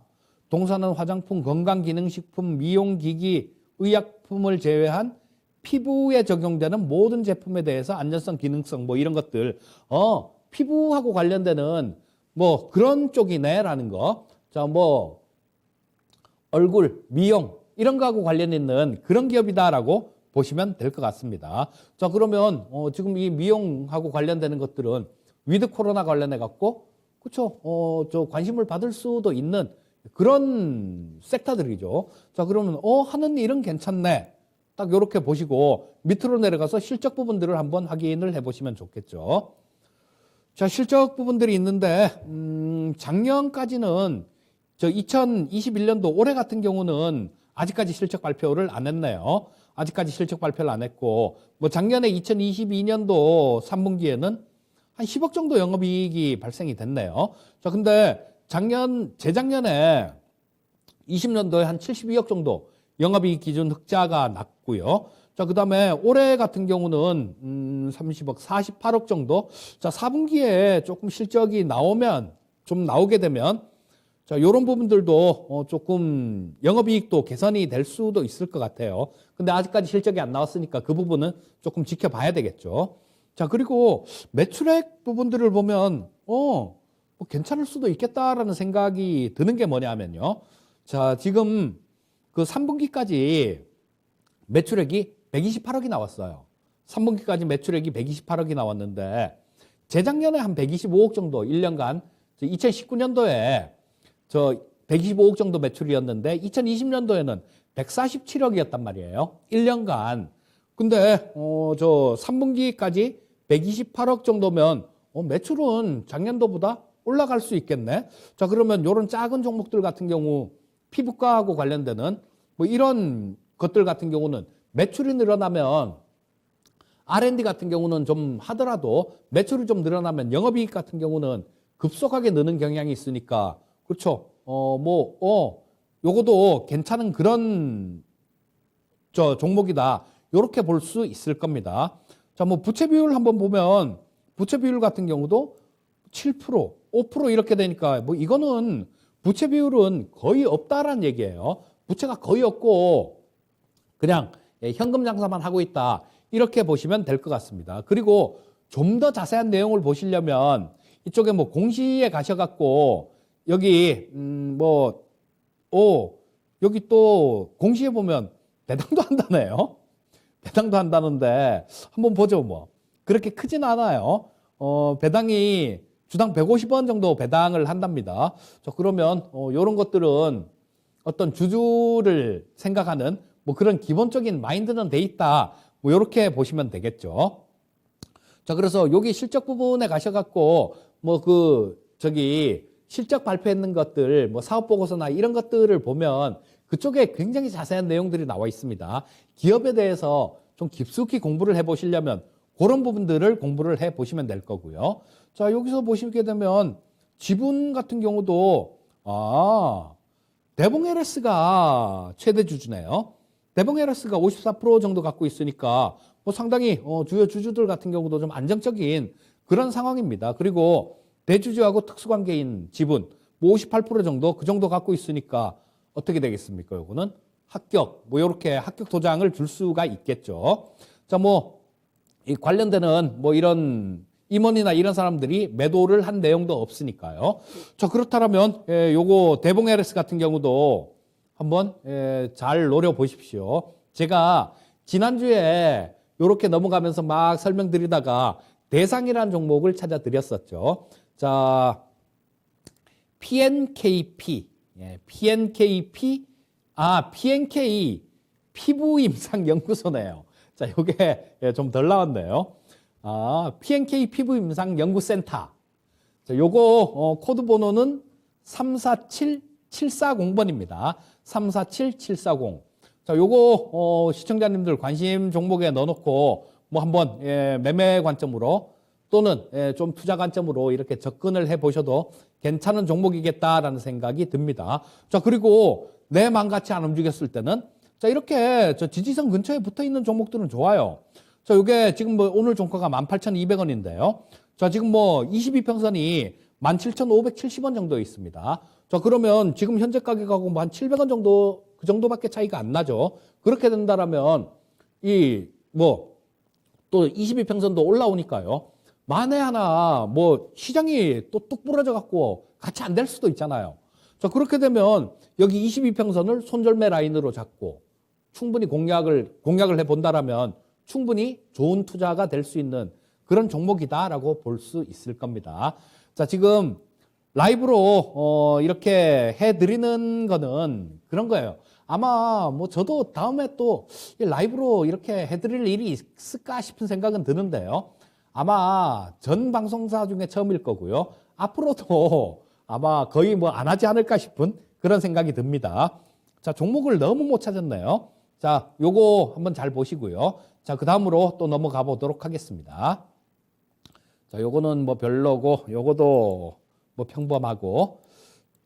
동사는 화장품, 건강기능식품, 미용기기, 의약품을 제외한 피부에 적용되는 모든 제품에 대해서 안전성, 기능성 뭐 이런 것들 피부하고 관련되는 뭐 그런 쪽이네라는 거. 자, 뭐 얼굴, 미용 이런 거하고 관련 있는 그런 기업이다라고 보시면 될 것 같습니다. 자, 그러면 지금 이 미용하고 관련되는 것들은 위드 코로나 관련해 갖고 그렇죠. 저 관심을 받을 수도 있는 그런 섹터들이죠. 자, 그러면 하는 일은 괜찮네. 딱 이렇게 보시고 밑으로 내려가서 실적 부분들을 한번 확인을 해보시면 좋겠죠. 자, 실적 부분들이 있는데 작년까지는 저 2021년도 올해 같은 경우는 아직까지 실적 발표를 안 했네요. 아직까지 실적 발표를 안 했고 뭐 작년에 2022년도 3분기에는 한 10억 정도 영업이익이 발생이 됐네요. 자, 근데 재작년에 20년도에 한 72억 정도 영업이익 기준 흑자가 났고요. 자, 그 다음에 올해 같은 경우는 30억, 48억 정도. 자, 4분기에 조금 실적이 좀 나오게 되면 자, 요런 부분들도 조금 영업이익도 개선이 될 수도 있을 것 같아요. 근데 아직까지 실적이 안 나왔으니까 그 부분은 조금 지켜봐야 되겠죠. 자, 그리고 매출액 부분들을 보면 뭐 괜찮을 수도 있겠다라는 생각이 드는 게 뭐냐면요. 자, 지금 그 3분기까지 매출액이 128억이 나왔어요. 3분기까지 매출액이 128억이 나왔는데 재작년에 한 125억 정도 1년간 2019년도에 저 125억 정도 매출이었는데 2020년도에는 147억이었단 말이에요. 1년간. 근데 저 3분기까지 128억 정도면 매출은 작년도보다 올라갈 수 있겠네. 자, 그러면 이런 작은 종목들 같은 경우 피부과하고 관련되는 뭐 이런 것들 같은 경우는 매출이 늘어나면 R&D 같은 경우는 좀 하더라도 매출이 좀 늘어나면 영업이익 같은 경우는 급속하게 느는 경향이 있으니까 그렇죠. 요거도 괜찮은 그런 종목이다. 요렇게 볼 수 있을 겁니다. 자, 뭐 부채 비율 한번 보면 부채 비율 같은 경우도 7%, 5% 이렇게 되니까 뭐 이거는 부채 비율은 거의 없다라는 얘기예요. 부채가 거의 없고 그냥 현금 장사만 하고 있다. 이렇게 보시면 될 것 같습니다. 그리고 좀 더 자세한 내용을 보시려면 이쪽에 뭐 공시에 가셔갖고 여기 여기 또 공시에 보면 배당도 한다네요. 배당도 한다는데 한번 보죠. 뭐 그렇게 크진 않아요. 배당이 주당 150원 정도 배당을 한답니다. 자, 그러면 이런 것들은 어떤 주주를 생각하는 뭐 그런 기본적인 마인드는 돼 있다. 뭐 이렇게 보시면 되겠죠. 자, 그래서 여기 실적 부분에 가셔갖고 뭐 실적 발표했는 것들, 뭐 사업 보고서나 이런 것들을 보면 그쪽에 굉장히 자세한 내용들이 나와 있습니다. 기업에 대해서 좀 깊숙이 공부를 해보시려면 그런 부분들을 공부를 해보시면 될 거고요. 자, 여기서 보시게 되면 지분 같은 경우도 대봉 LS가 최대 주주네요. 대봉 LS가 54% 정도 갖고 있으니까 뭐 상당히 주요 주주들 같은 경우도 좀 안정적인 그런 상황입니다. 그리고 대주주하고 특수관계인 지분 뭐 58% 정도 그 정도 갖고 있으니까 어떻게 되겠습니까? 요거는 합격 뭐 이렇게 합격 도장을 줄 수가 있겠죠. 자, 뭐 이 관련되는 뭐 이런 임원이나 이런 사람들이 매도를 한 내용도 없으니까요. 자, 그렇다면 요거 대봉 LS 같은 경우도 한번 잘 노려보십시오. 제가 지난주에 요렇게 넘어가면서 막 설명드리다가 대상이라는 종목을 찾아드렸었죠. 자, PNKP, PNKP, PNK 피부임상연구소네요. 자, 요게 좀 덜 나왔네요. PNK 피부임상연구센터. 자, 요거 코드 번호는 347740번입니다. 347740. 자, 요거 시청자님들 관심 종목에 넣어놓고 뭐 한번 매매 관점으로 또는 좀 투자 관점으로 이렇게 접근을 해보셔도 괜찮은 종목이겠다라는 생각이 듭니다. 자, 그리고 내 맘같이 안 움직였을 때는 자, 이렇게 저 지지선 근처에 붙어 있는 종목들은 좋아요. 자, 요게 지금 뭐 오늘 종가가 18,200원인데요. 자, 지금 뭐 22평선이 17,570원 정도 있습니다. 자, 그러면 지금 현재 가격하고 뭐 한 700원 정도 그 정도밖에 차이가 안 나죠. 그렇게 된다라면 또 22평선도 올라오니까요. 만에 하나 뭐 시장이 또 뚝 부러져 갖고 같이 안 될 수도 있잖아요. 자, 그렇게 되면 여기 22평선을 손절매 라인으로 잡고 충분히 공략을 해 본다라면 충분히 좋은 투자가 될 수 있는 그런 종목이다라고 볼 수 있을 겁니다. 자, 지금 라이브로 이렇게 해드리는 거는 그런 거예요. 아마 뭐 저도 다음에 또 라이브로 이렇게 해드릴 일이 있을까 싶은 생각은 드는데요. 아마 전 방송사 중에 처음일 거고요. 앞으로도 아마 거의 뭐 안 하지 않을까 싶은 그런 생각이 듭니다. 자, 종목을 너무 못 찾았네요. 자, 요거 한번 잘 보시고요. 자, 그 다음으로 또 넘어가 보도록 하겠습니다. 자, 요거는 뭐 별로고, 요거도 뭐 평범하고.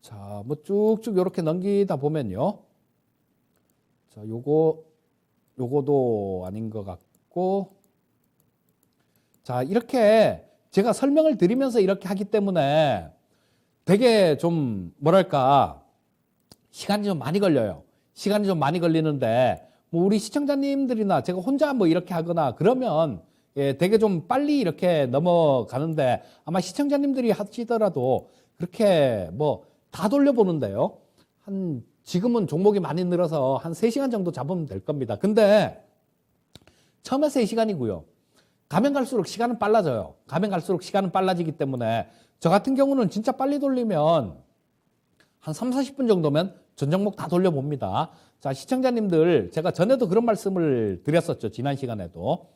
자, 뭐 쭉쭉 요렇게 넘기다 보면요. 자, 요거도 아닌 것 같고. 자, 이렇게 제가 설명을 드리면서 이렇게 하기 때문에 되게 좀 뭐랄까 시간이 좀 많이 걸려요. 시간이 좀 많이 걸리는데 뭐 우리 시청자님들이나 제가 혼자 뭐 이렇게 하거나 그러면 되게 좀 빨리 이렇게 넘어가는데 아마 시청자님들이 하시더라도 그렇게 뭐 다 돌려보는데요. 지금은 종목이 많이 늘어서 한 3시간 정도 잡으면 될 겁니다. 근데 처음에 3시간이고요. 가면 갈수록 시간은 빨라져요. 가면 갈수록 시간은 빨라지기 때문에 저 같은 경우는 진짜 빨리 돌리면 한 3, 40분 정도면 전 종목 다 돌려봅니다. 자, 시청자님들 제가 전에도 그런 말씀을 드렸었죠. 지난 시간에도.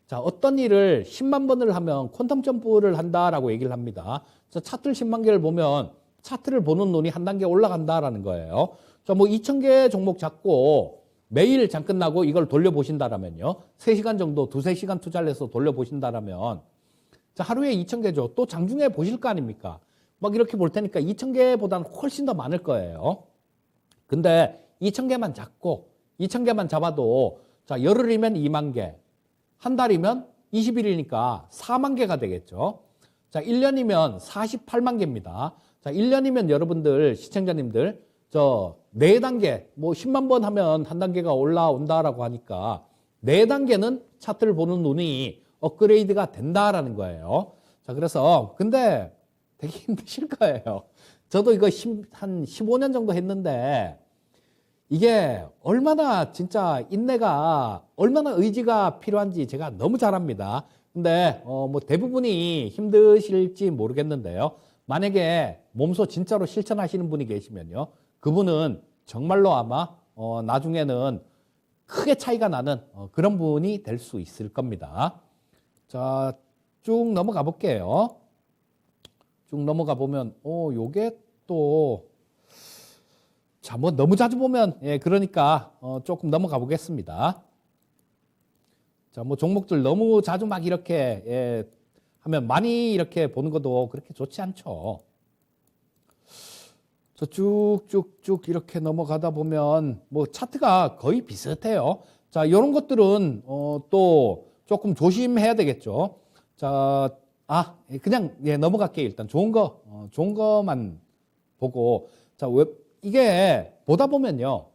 자, 어떤 일을 10만 번을 하면 퀀텀 점프를 한다라고 얘기를 합니다. 자, 차트 10만 개를 보면 차트를 보는 눈이 한 단계 올라간다라는 거예요. 자, 뭐 2,000개 종목 잡고 매일 장 끝나고 이걸 돌려보신다라면요. 3시간 정도, 2-3시간 투자를 해서 돌려보신다라면 자, 하루에 2,000개죠. 또 장중에 보실 거 아닙니까? 막 이렇게 볼 테니까 2,000개보다는 훨씬 더 많을 거예요. 근데 2,000개만 잡고 2,000개만 잡아도 자, 열흘이면 2만 개, 한 달이면 21일이니까 4만 개가 되겠죠. 자, 1년이면 48만 개입니다. 자, 1년이면 여러분들 시청자님들 저 4단계 뭐 10만 번 하면 한 단계가 올라온다라고 하니까 4단계는 차트를 보는 눈이 업그레이드가 된다라는 거예요. 자, 그래서 근데 되게 힘드실 거예요. 저도 이거 한 15년 정도 했는데 이게 얼마나 진짜 인내가 얼마나 의지가 필요한지 제가 너무 잘 압니다. 근데 뭐 대부분이 힘드실지 모르겠는데요. 만약에 몸소 진짜로 실천하시는 분이 계시면요. 그분은 정말로 아마 나중에는 크게 차이가 나는 그런 분이 될 수 있을 겁니다. 자, 쭉 넘어가 볼게요. 쭉 넘어가 보면 요게 또 자, 뭐 너무 자주 보면 그러니까 조금 넘어가 보겠습니다. 자, 뭐 종목들 너무 자주 막 이렇게 하면 많이 이렇게 보는 것도 그렇게 좋지 않죠. 저 쭉쭉쭉 이렇게 넘어가다 보면 뭐 차트가 거의 비슷해요. 자, 이런 것들은 또 조금 조심해야 되겠죠. 자, 그냥 넘어갈게요. 일단 좋은 거만 보고. 자, 이게 보다 보면요.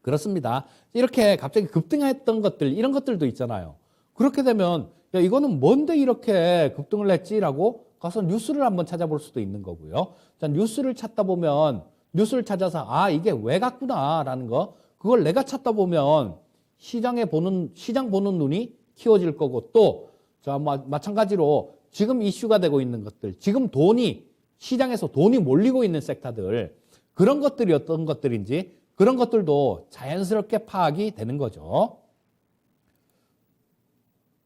그렇습니다. 이렇게 갑자기 급등했던 것들, 이런 것들도 있잖아요. 그렇게 되면 야, 이거는 뭔데 이렇게 급등을 했지라고 가서 뉴스를 한번 찾아볼 수도 있는 거고요. 자, 뉴스를 찾다 보면 뉴스를 찾아서 이게 왜 갔구나라는 거 그걸 내가 찾다 보면 시장 보는 눈이 키워질 거고 또 자, 마찬가지로 지금 이슈가 되고 있는 것들, 지금 시장에서 돈이 몰리고 있는 섹터들 그런 것들이 어떤 것들인지 그런 것들도 자연스럽게 파악이 되는 거죠.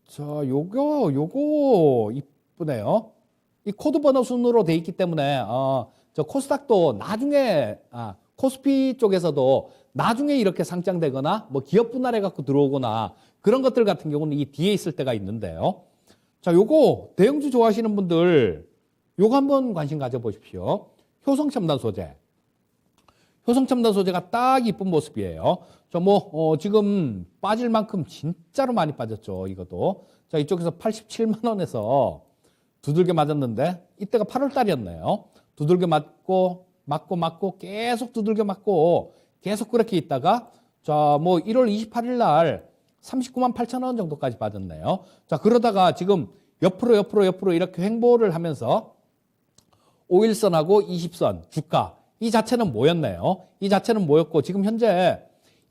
자, 요거 이쁘네요. 이 코드 번호 순으로 돼 있기 때문에 저 코스닥도 나중에 코스피 쪽에서도 나중에 이렇게 상장되거나 뭐 기업 분할해 갖고 들어오거나 그런 것들 같은 경우는 이 뒤에 있을 때가 있는데요. 자, 요거 대형주 좋아하시는 분들 요거 한번 관심 가져보십시오. 효성첨단 소재. 효성첨단 소재가 딱 이쁜 모습이에요. 지금 빠질 만큼 진짜로 많이 빠졌죠. 이것도. 자, 이쪽에서 87만 원에서 두들겨 맞았는데 이때가 8월 달이었네요. 두들겨 맞고 계속 두들겨 맞고 계속 그렇게 있다가 자, 1월 28일 날 39만 8천 원 정도까지 빠졌네요. 자, 그러다가 지금 옆으로 이렇게 횡보를 하면서 5일선하고 20선 주가 이 자체는 모였네요. 이 자체는 모였고 지금 현재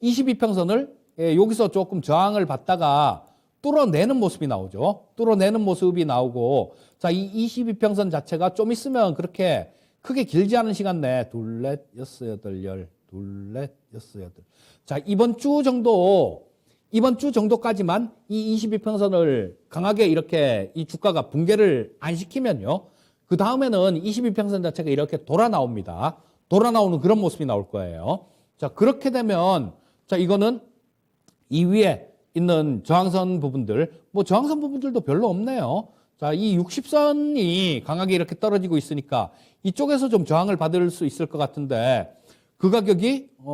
22평선을 여기서 조금 저항을 받다가 뚫어내는 모습이 나오죠. 뚫어내는 모습이 나오고 자, 이 22평선 자체가 좀 있으면 그렇게 크게 길지 않은 시간 내에 둘, 넷, 여섯, 여덟, 열, 둘, 넷, 여섯, 여덟. 자, 이번 주 정도까지만 이 22평선을 강하게 이렇게 이 주가가 붕괴를 안 시키면요. 그 다음에는 22평선 자체가 이렇게 돌아 나옵니다. 돌아 나오는 그런 모습이 나올 거예요. 자, 그렇게 되면 자, 이거는 이 위에 있는 저항선 부분들, 뭐 저항선 부분들도 별로 없네요. 자, 이 60선이 강하게 이렇게 떨어지고 있으니까 이쪽에서 좀 저항을 받을 수 있을 것 같은데 그 가격이 한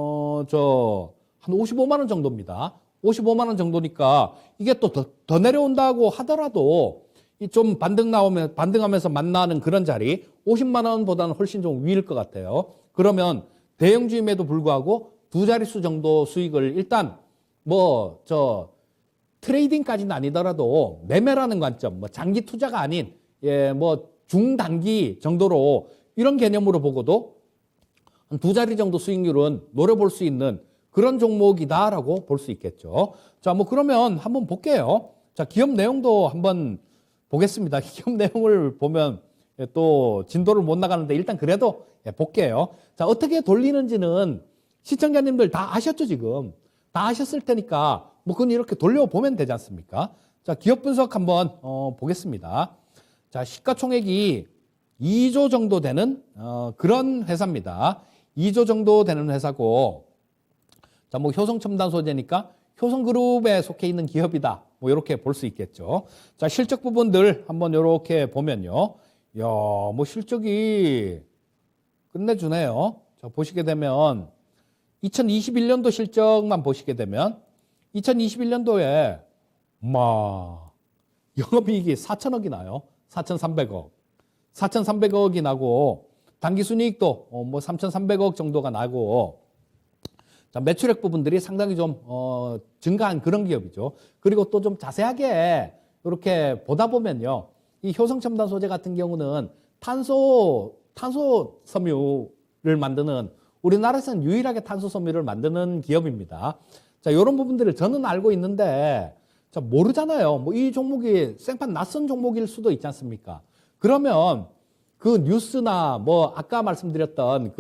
55만 원 정도입니다. 55만 원 정도니까 이게 또 더 내려온다고 하더라도 좀 반등하면서 만나는 그런 자리 50만 원보다는 훨씬 좀 위일 것 같아요. 그러면 대형주임에도 불구하고 두 자릿수 정도 수익을 일단 트레이딩까지는 아니더라도 매매라는 관점, 장기 투자가 아닌 중단기 정도로 이런 개념으로 보고도 한 두 자리 정도 수익률은 노려볼 수 있는 그런 종목이다라고 볼 수 있겠죠. 자, 그러면 한번 볼게요. 자, 기업 내용도 한번 보겠습니다. 기업 내용을 보면 또 진도를 못 나가는데 일단 그래도 볼게요. 자, 어떻게 돌리는지는 시청자님들 다 아셨죠, 지금? 다 아셨을 테니까 그건 이렇게 돌려보면 되지 않습니까? 자, 기업 분석 한번 보겠습니다. 자, 시가총액이 2조 정도 되는 그런 회사입니다. 2조 정도 되는 회사고 자, 효성첨단 소재니까 효성그룹에 속해 있는 기업이다. 이렇게 볼 수 있겠죠. 자, 실적 부분들 한번 이렇게 보면요. 야, 실적이 끝내주네요. 자, 보시게 되면 2021년도 실적만 보시게 되면 2021년도에 영업이익이 4천억이 나요. 4,300억. 4,300억이 나고 당기순이익도 3,300억 정도가 나고 자, 매출액 부분들이 상당히 좀 증가한 그런 기업이죠. 그리고 또 좀 자세하게 이렇게 보다 보면요. 이 효성첨단 소재 같은 경우는 탄소 섬유를 만드는 우리나라에서는 유일하게 탄소 섬유를 만드는 기업입니다. 자, 이런 부분들을 저는 알고 있는데 자, 모르잖아요. 이 종목이 생판 낯선 종목일 수도 있지 않습니까? 그러면 그 뉴스나 아까 말씀드렸던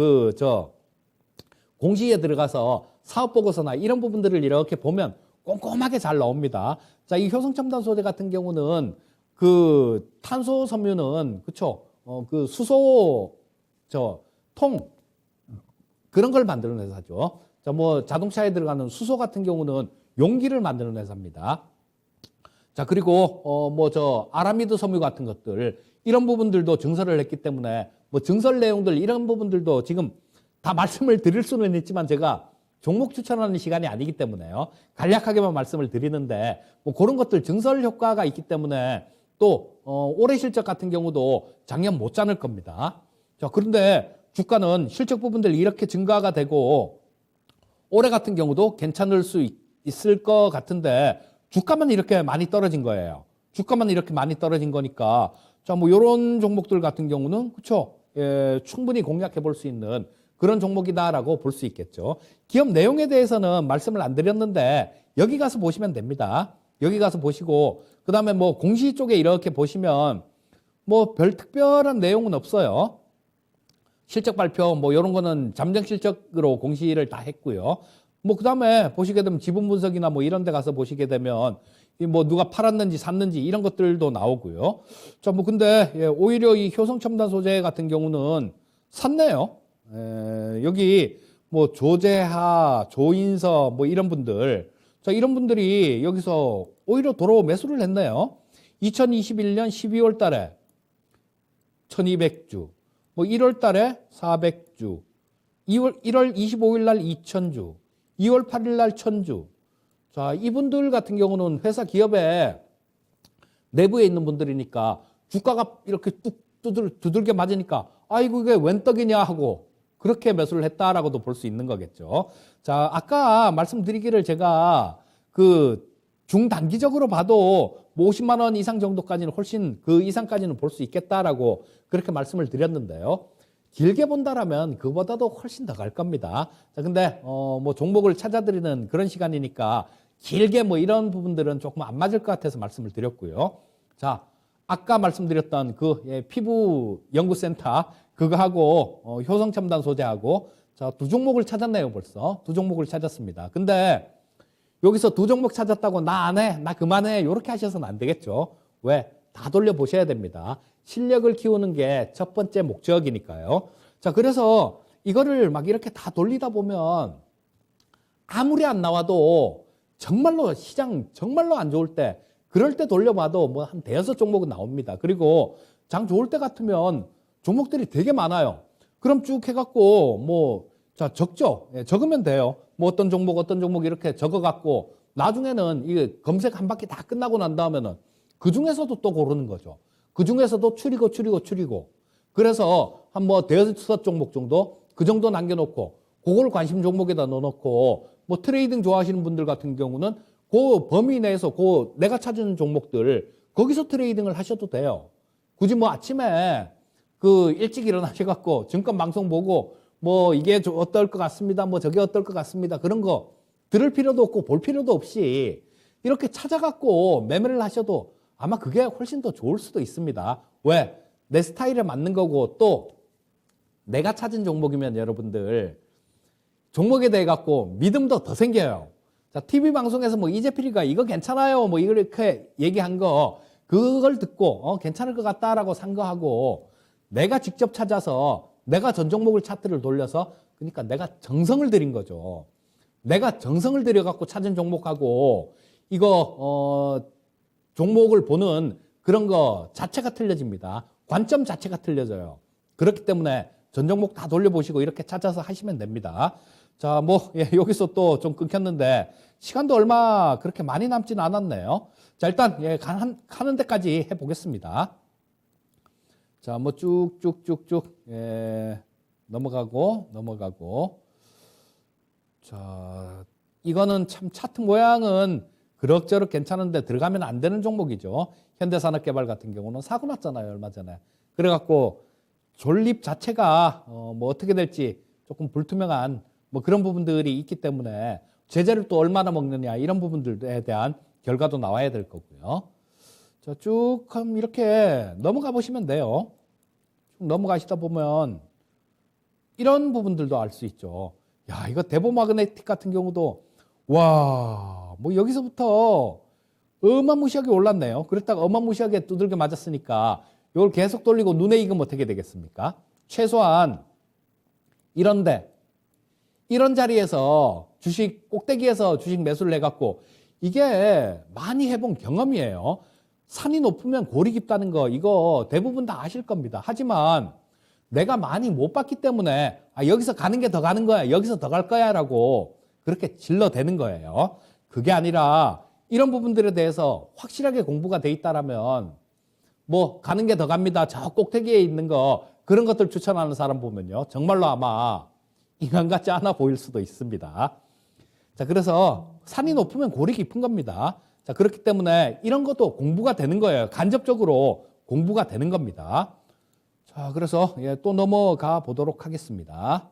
공시에 들어가서 사업 보고서나 이런 부분들을 이렇게 보면 꼼꼼하게 잘 나옵니다. 자, 이 효성첨단 소재 같은 경우는 그 탄소 섬유는 그쵸? 그 수소 통 그런 걸 만드는 회사죠. 자, 자동차에 들어가는 수소 같은 경우는 용기를 만드는 회사입니다. 자, 그리고 아라미드 섬유 같은 것들 이런 부분들도 증설을 했기 때문에 증설 내용들 이런 부분들도 지금 다 말씀을 드릴 수는 있지만 제가 종목 추천하는 시간이 아니기 때문에요. 간략하게만 말씀을 드리는데 그런 것들 증설 효과가 있기 때문에 또 올해 실적 같은 경우도 작년 못지않을 겁니다. 자, 그런데 주가는 실적 부분들 이렇게 증가가 되고 올해 같은 경우도 괜찮을 수 있을 것 같은데 주가만 이렇게 많이 떨어진 거예요. 주가만 이렇게 많이 떨어진 거니까 자, 요런 종목들 같은 경우는 그쵸? 충분히 공략해 볼 수 있는 그런 종목이다라고 볼 수 있겠죠. 기업 내용에 대해서는 말씀을 안 드렸는데 여기 가서 보시면 됩니다. 여기 가서 보시고 그다음에 공시 쪽에 이렇게 보시면 별 특별한 내용은 없어요. 실적 발표 이런 거는 잠정 실적으로 공시를 다 했고요. 그다음에 보시게 되면 지분 분석이나 이런 데 가서 보시게 되면 누가 팔았는지 샀는지 이런 것들도 나오고요. 자, 근데 오히려 이 효성첨단 소재 같은 경우는 샀네요. 여기 조재하, 조인서 이런 분들 자, 이런 분들이 여기서 오히려 도로 매수를 했네요. 2021년 12월 달에 1200주 1월 달에 400주 1월 25일 날 2000주 2월 8일 날 1000주 자, 이분들 같은 경우는 회사 기업에 내부에 있는 분들이니까 주가가 이렇게 뚝 두들겨 맞으니까 아이고 이게 웬 떡이냐 하고 그렇게 매수를 했다라고도 볼 수 있는 거겠죠. 자, 아까 말씀드리기를 제가 그 중단기적으로 봐도 뭐 50만 원 이상 정도까지는 훨씬 그 이상까지는 볼 수 있겠다라고 그렇게 말씀을 드렸는데요. 길게 본다라면 그보다도 훨씬 더 갈 겁니다. 자, 근데 뭐 종목을 찾아드리는 그런 시간이니까 길게 뭐 이런 부분들은 조금 안 맞을 것 같아서 말씀을 드렸고요. 자, 아까 말씀드렸던 그 피부 연구센터 그거하고 효성 첨단 소재하고 자, 두 종목을 찾았네요. 벌써 두 종목을 찾았습니다. 근데 여기서 두 종목 찾았다고 나 안 해, 나 그만해 이렇게 하셔서는 안 되겠죠. 왜? 다 돌려보셔야 됩니다. 실력을 키우는 게 첫 번째 목적이니까요. 자, 그래서 이거를 막 이렇게 다 돌리다 보면 아무리 안 나와도 정말로 시장 정말로 안 좋을 때 그럴 때 돌려봐도 뭐 한 대여섯 종목은 나옵니다. 그리고 장 좋을 때 같으면 종목들이 되게 많아요. 그럼 쭉 해갖고 뭐 자 적죠. 예, 적으면 돼요. 뭐 어떤 종목 이렇게 적어갖고 나중에는 이게 검색 한 바퀴 다 끝나고 난 다음에는 그 중에서도 또 고르는 거죠. 그 중에서도 추리고 그래서 한 뭐 대여섯 종목 정도 그 정도 남겨놓고 그걸 관심 종목에다 넣어놓고 뭐 트레이딩 좋아하시는 분들 같은 경우는 그 범위 내에서 그 내가 찾은 종목들 거기서 트레이딩을 하셔도 돼요. 굳이 뭐 아침에 그 일찍 일어나셔갖고 증권 방송 보고 뭐 이게 어떨 것 같습니다. 뭐 저게 어떨 것 같습니다. 그런 거 들을 필요도 없고 볼 필요도 없이 이렇게 찾아갖고 매매를 하셔도 아마 그게 훨씬 더 좋을 수도 있습니다. 왜? 내 스타일에 맞는 거고 또 내가 찾은 종목이면 여러분들 종목에 대해 갖고 믿음도 더 생겨요. 자, TV 방송에서 뭐 이재필이가 이거 괜찮아요. 뭐 이렇게 얘기한 거 그걸 듣고 괜찮을 것 같다라고 산 거하고 내가 직접 찾아서 내가 전 종목을 차트를 돌려서 그러니까 내가 정성을 들인 거죠. 내가 정성을 들여 갖고 찾은 종목하고 이거 종목을 보는 그런 거 자체가 틀려집니다. 관점 자체가 틀려져요. 그렇기 때문에 전 종목 다 돌려보시고 이렇게 찾아서 하시면 됩니다. 자, 뭐 여기서 또 좀 끊겼는데 시간도 얼마 그렇게 많이 남지는 않았네요. 자, 일단 가는 데까지 해보겠습니다. 자, 뭐 쭉쭉쭉쭉 넘어가고 자, 이거는 참 차트 모양은 그럭저럭 괜찮은데 들어가면 안 되는 종목이죠. 현대산업개발 같은 경우는 사고 났잖아요, 얼마 전에. 그래갖고 존립 자체가 뭐 어떻게 될지 조금 불투명한 뭐 그런 부분들이 있기 때문에 제재를 또 얼마나 먹느냐 이런 부분들에 대한 결과도 나와야 될 거고요. 자, 쭉 이렇게 넘어가 보시면 돼요. 쭉 넘어가시다 보면 이런 부분들도 알 수 있죠. 야, 이거 대보마그네틱 같은 경우도 와, 뭐 여기서부터 어마무시하게 올랐네요. 그렇다가 어마무시하게 두들겨 맞았으니까 이걸 계속 돌리고 눈에 익으면 어떻게 되겠습니까? 최소한 이런데 이런 자리에서 주식 꼭대기에서 주식 매수를 해갖고 이게 많이 해본 경험이에요. 산이 높으면 골이 깊다는 거 이거 대부분 다 아실 겁니다. 하지만 내가 많이 못 봤기 때문에 여기서 가는 게 더 가는 거야. 여기서 더 갈 거야 라고 그렇게 질러대는 거예요. 그게 아니라 이런 부분들에 대해서 확실하게 공부가 돼 있다라면 뭐 가는 게 더 갑니다. 저 꼭대기에 있는 거 그런 것들 추천하는 사람 보면요. 정말로 아마 인간 같지 않아 보일 수도 있습니다. 자, 그래서 산이 높으면 골이 깊은 겁니다. 자, 그렇기 때문에 이런 것도 공부가 되는 거예요. 간접적으로 공부가 되는 겁니다. 자, 그래서 또 넘어가 보도록 하겠습니다.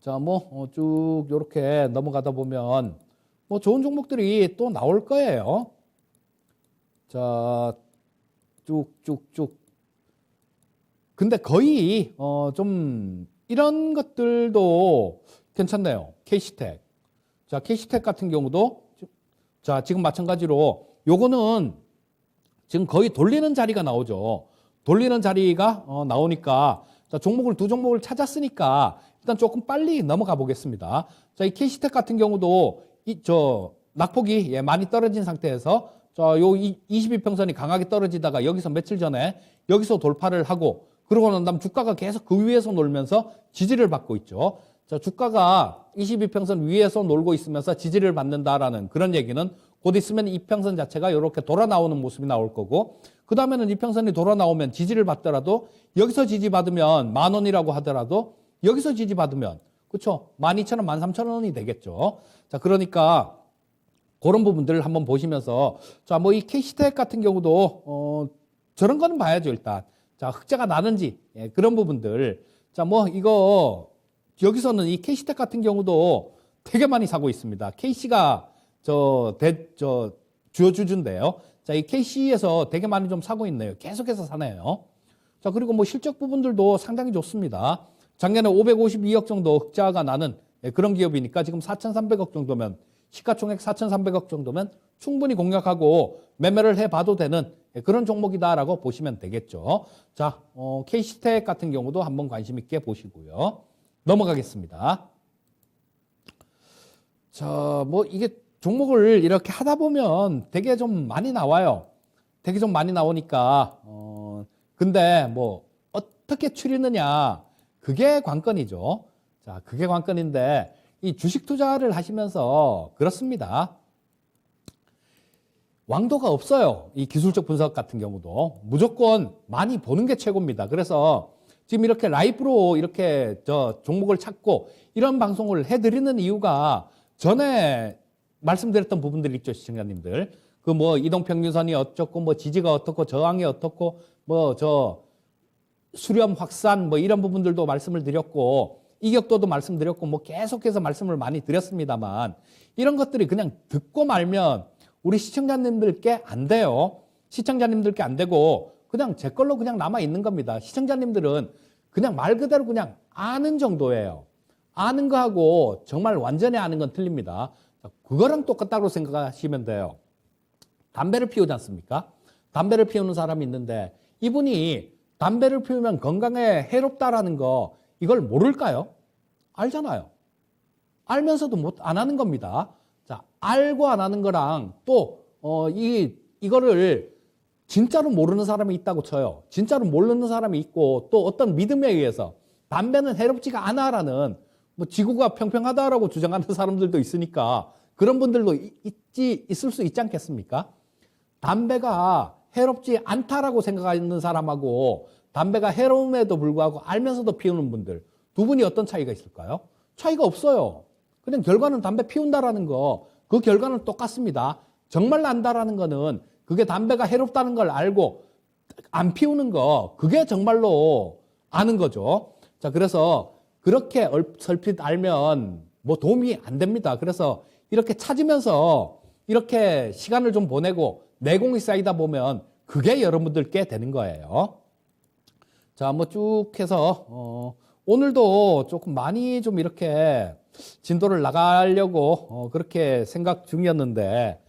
자, 뭐 쭉 이렇게 넘어가다 보면 뭐 좋은 종목들이 또 나올 거예요. 자, 쭉쭉쭉. 근데 거의 좀 이런 것들도 괜찮네요. KC텍. 자, KC텍 같은 경우도 자, 지금 마찬가지로 요거는 지금 거의 돌리는 자리가 나오죠. 돌리는 자리가 나오니까 자, 두 종목을 찾았으니까 일단 조금 빨리 넘어가 보겠습니다. 자, 이 KC텍 같은 경우도 낙폭이 많이 떨어진 상태에서 자, 요 22평선이 강하게 떨어지다가 여기서 며칠 전에 여기서 돌파를 하고 그러고 난 다음 주가가 계속 그 위에서 놀면서 지지를 받고 있죠. 자, 주가가 22평선 위에서 놀고 있으면서 지지를 받는다라는 그런 얘기는 곧 있으면 이평선 자체가 이렇게 돌아 나오는 모습이 나올 거고 그 다음에는 이평선이 돌아 나오면 지지를 받더라도 여기서 지지받으면 10,000원이라고 하더라도 여기서 지지받으면 그렇죠. 12,000원, 13,000원이 되겠죠. 자, 그러니까 그런 부분들을 한번 보시면서 자, 뭐 이 캐시텍 같은 경우도 저런 거는 봐야죠, 일단. 자, 흑자가 나는지 그런 부분들. 자, 뭐 이거 여기서는 이 캐시텍 같은 경우도 되게 많이 사고 있습니다. KC가 저 주요 주주인데요. 자, 이 KC에서 되게 많이 좀 사고 있네요. 계속해서 사네요. 자, 그리고 뭐 실적 부분들도 상당히 좋습니다. 작년에 552억 정도 흑자가 나는 그런 기업이니까 지금 4,300억 정도면 시가총액 4,300억 정도면 충분히 공략하고 매매를 해봐도 되는 그런 종목이다라고 보시면 되겠죠. 자, KC텍 같은 경우도 한번 관심 있게 보시고요. 넘어가겠습니다. 자, 뭐 이게 종목을 이렇게 하다 보면 되게 좀 많이 나와요. 되게 좀 많이 나오니까 근데 뭐 어떻게 추리느냐 그게 관건이죠. 자, 그게 관건인데 이 주식 투자를 하시면서 그렇습니다. 왕도가 없어요. 이 기술적 분석 같은 경우도 무조건 많이 보는 게 최고입니다. 그래서 지금 이렇게 라이브로 이렇게 종목을 찾고 이런 방송을 해드리는 이유가 전에 말씀드렸던 부분들 있죠, 시청자님들. 그 뭐 이동평균선이 어떻고 뭐 지지가 어떻고 저항이 어떻고 뭐 수렴 확산 뭐 이런 부분들도 말씀을 드렸고 이격도도 말씀드렸고 뭐 계속해서 말씀을 많이 드렸습니다만 이런 것들이 그냥 듣고 말면 우리 시청자님들께 안 돼요. 시청자님들께 안 되고 그냥 제 걸로 그냥 남아 있는 겁니다. 시청자님들은 그냥 말 그대로 그냥 아는 정도예요. 아는 거하고 정말 완전히 아는 건 틀립니다. 그거랑 똑같다고 생각하시면 돼요. 담배를 피우지 않습니까? 담배를 피우는 사람이 있는데 이분이 담배를 피우면 건강에 해롭다라는 거 이걸 모를까요? 알잖아요. 알면서도 안 하는 겁니다. 자, 알고 안 하는 거랑 또 이거를 진짜로 모르는 사람이 있다고 쳐요. 진짜로 모르는 사람이 있고 또 어떤 믿음에 의해서 담배는 해롭지가 않아라는 뭐 지구가 평평하다라고 주장하는 사람들도 있으니까 그런 분들도 있을 수 있지 않겠습니까? 담배가 해롭지 않다라고 생각하는 사람하고 담배가 해로움에도 불구하고 알면서도 피우는 분들 두 분이 어떤 차이가 있을까요? 차이가 없어요. 그냥 결과는 담배 피운다라는 거 그 결과는 똑같습니다. 정말 안다라는 거는 그게 담배가 해롭다는 걸 알고 안 피우는 거 그게 정말로 아는 거죠. 자, 그래서 그렇게 얼핏 알면 뭐 도움이 안 됩니다. 그래서 이렇게 찾으면서 이렇게 시간을 좀 보내고 내공이 쌓이다 보면 그게 여러분들께 되는 거예요. 자, 뭐 쭉 해서 오늘도 조금 많이 좀 이렇게 진도를 나가려고 그렇게 생각 중이었는데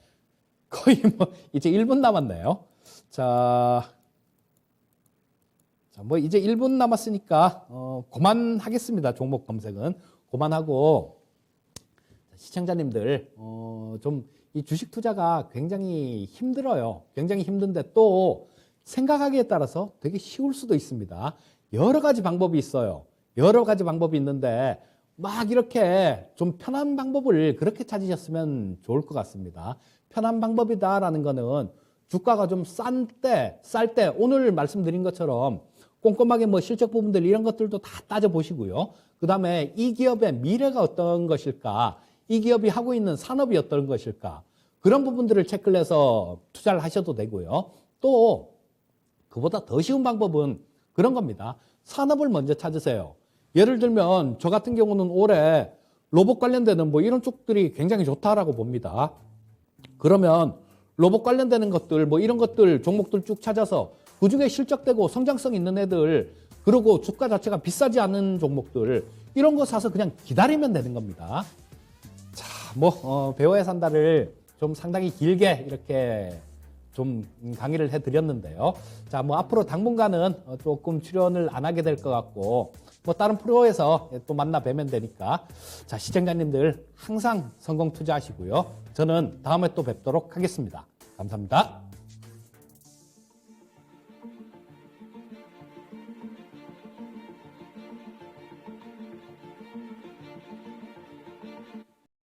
거의 뭐 이제 1분 남았네요. 자, 뭐 이제 1분 남았으니까 그만하겠습니다. 종목 검색은 그만하고 시청자님들 좀 이 주식 투자가 굉장히 힘들어요. 굉장히 힘든데 또 생각하기에 따라서 되게 쉬울 수도 있습니다. 여러 가지 방법이 있어요. 여러 가지 방법이 있는데 막 이렇게 좀 편한 방법을 그렇게 찾으셨으면 좋을 것 같습니다. 편한 방법이다라는 거는 주가가 좀 쌀 때 오늘 말씀드린 것처럼 꼼꼼하게 뭐 실적 부분들 이런 것들도 다 따져보시고요. 그 다음에 이 기업의 미래가 어떤 것일까? 이 기업이 하고 있는 산업이 어떤 것일까? 그런 부분들을 체크를 해서 투자를 하셔도 되고요. 또 그보다 더 쉬운 방법은 그런 겁니다. 산업을 먼저 찾으세요. 예를 들면 저 같은 경우는 올해 로봇 관련되는 뭐 이런 쪽들이 굉장히 좋다라고 봅니다. 그러면 로봇 관련되는 것들 뭐 이런 것들 종목들 쭉 찾아서 그중에 실적되고 성장성 있는 애들 그리고 주가 자체가 비싸지 않은 종목들 이런 거 사서 그냥 기다리면 되는 겁니다. 자, 뭐 배워야 산다를 좀 상당히 길게 이렇게 좀 강의를 해드렸는데요. 자, 뭐 앞으로 당분간은 조금 출연을 안 하게 될 것 같고 뭐 다른 프로에서 또 만나 뵈면 되니까 자, 시청자님들 항상 성공 투자하시고요. 저는 다음에 또 뵙도록 하겠습니다. 감사합니다.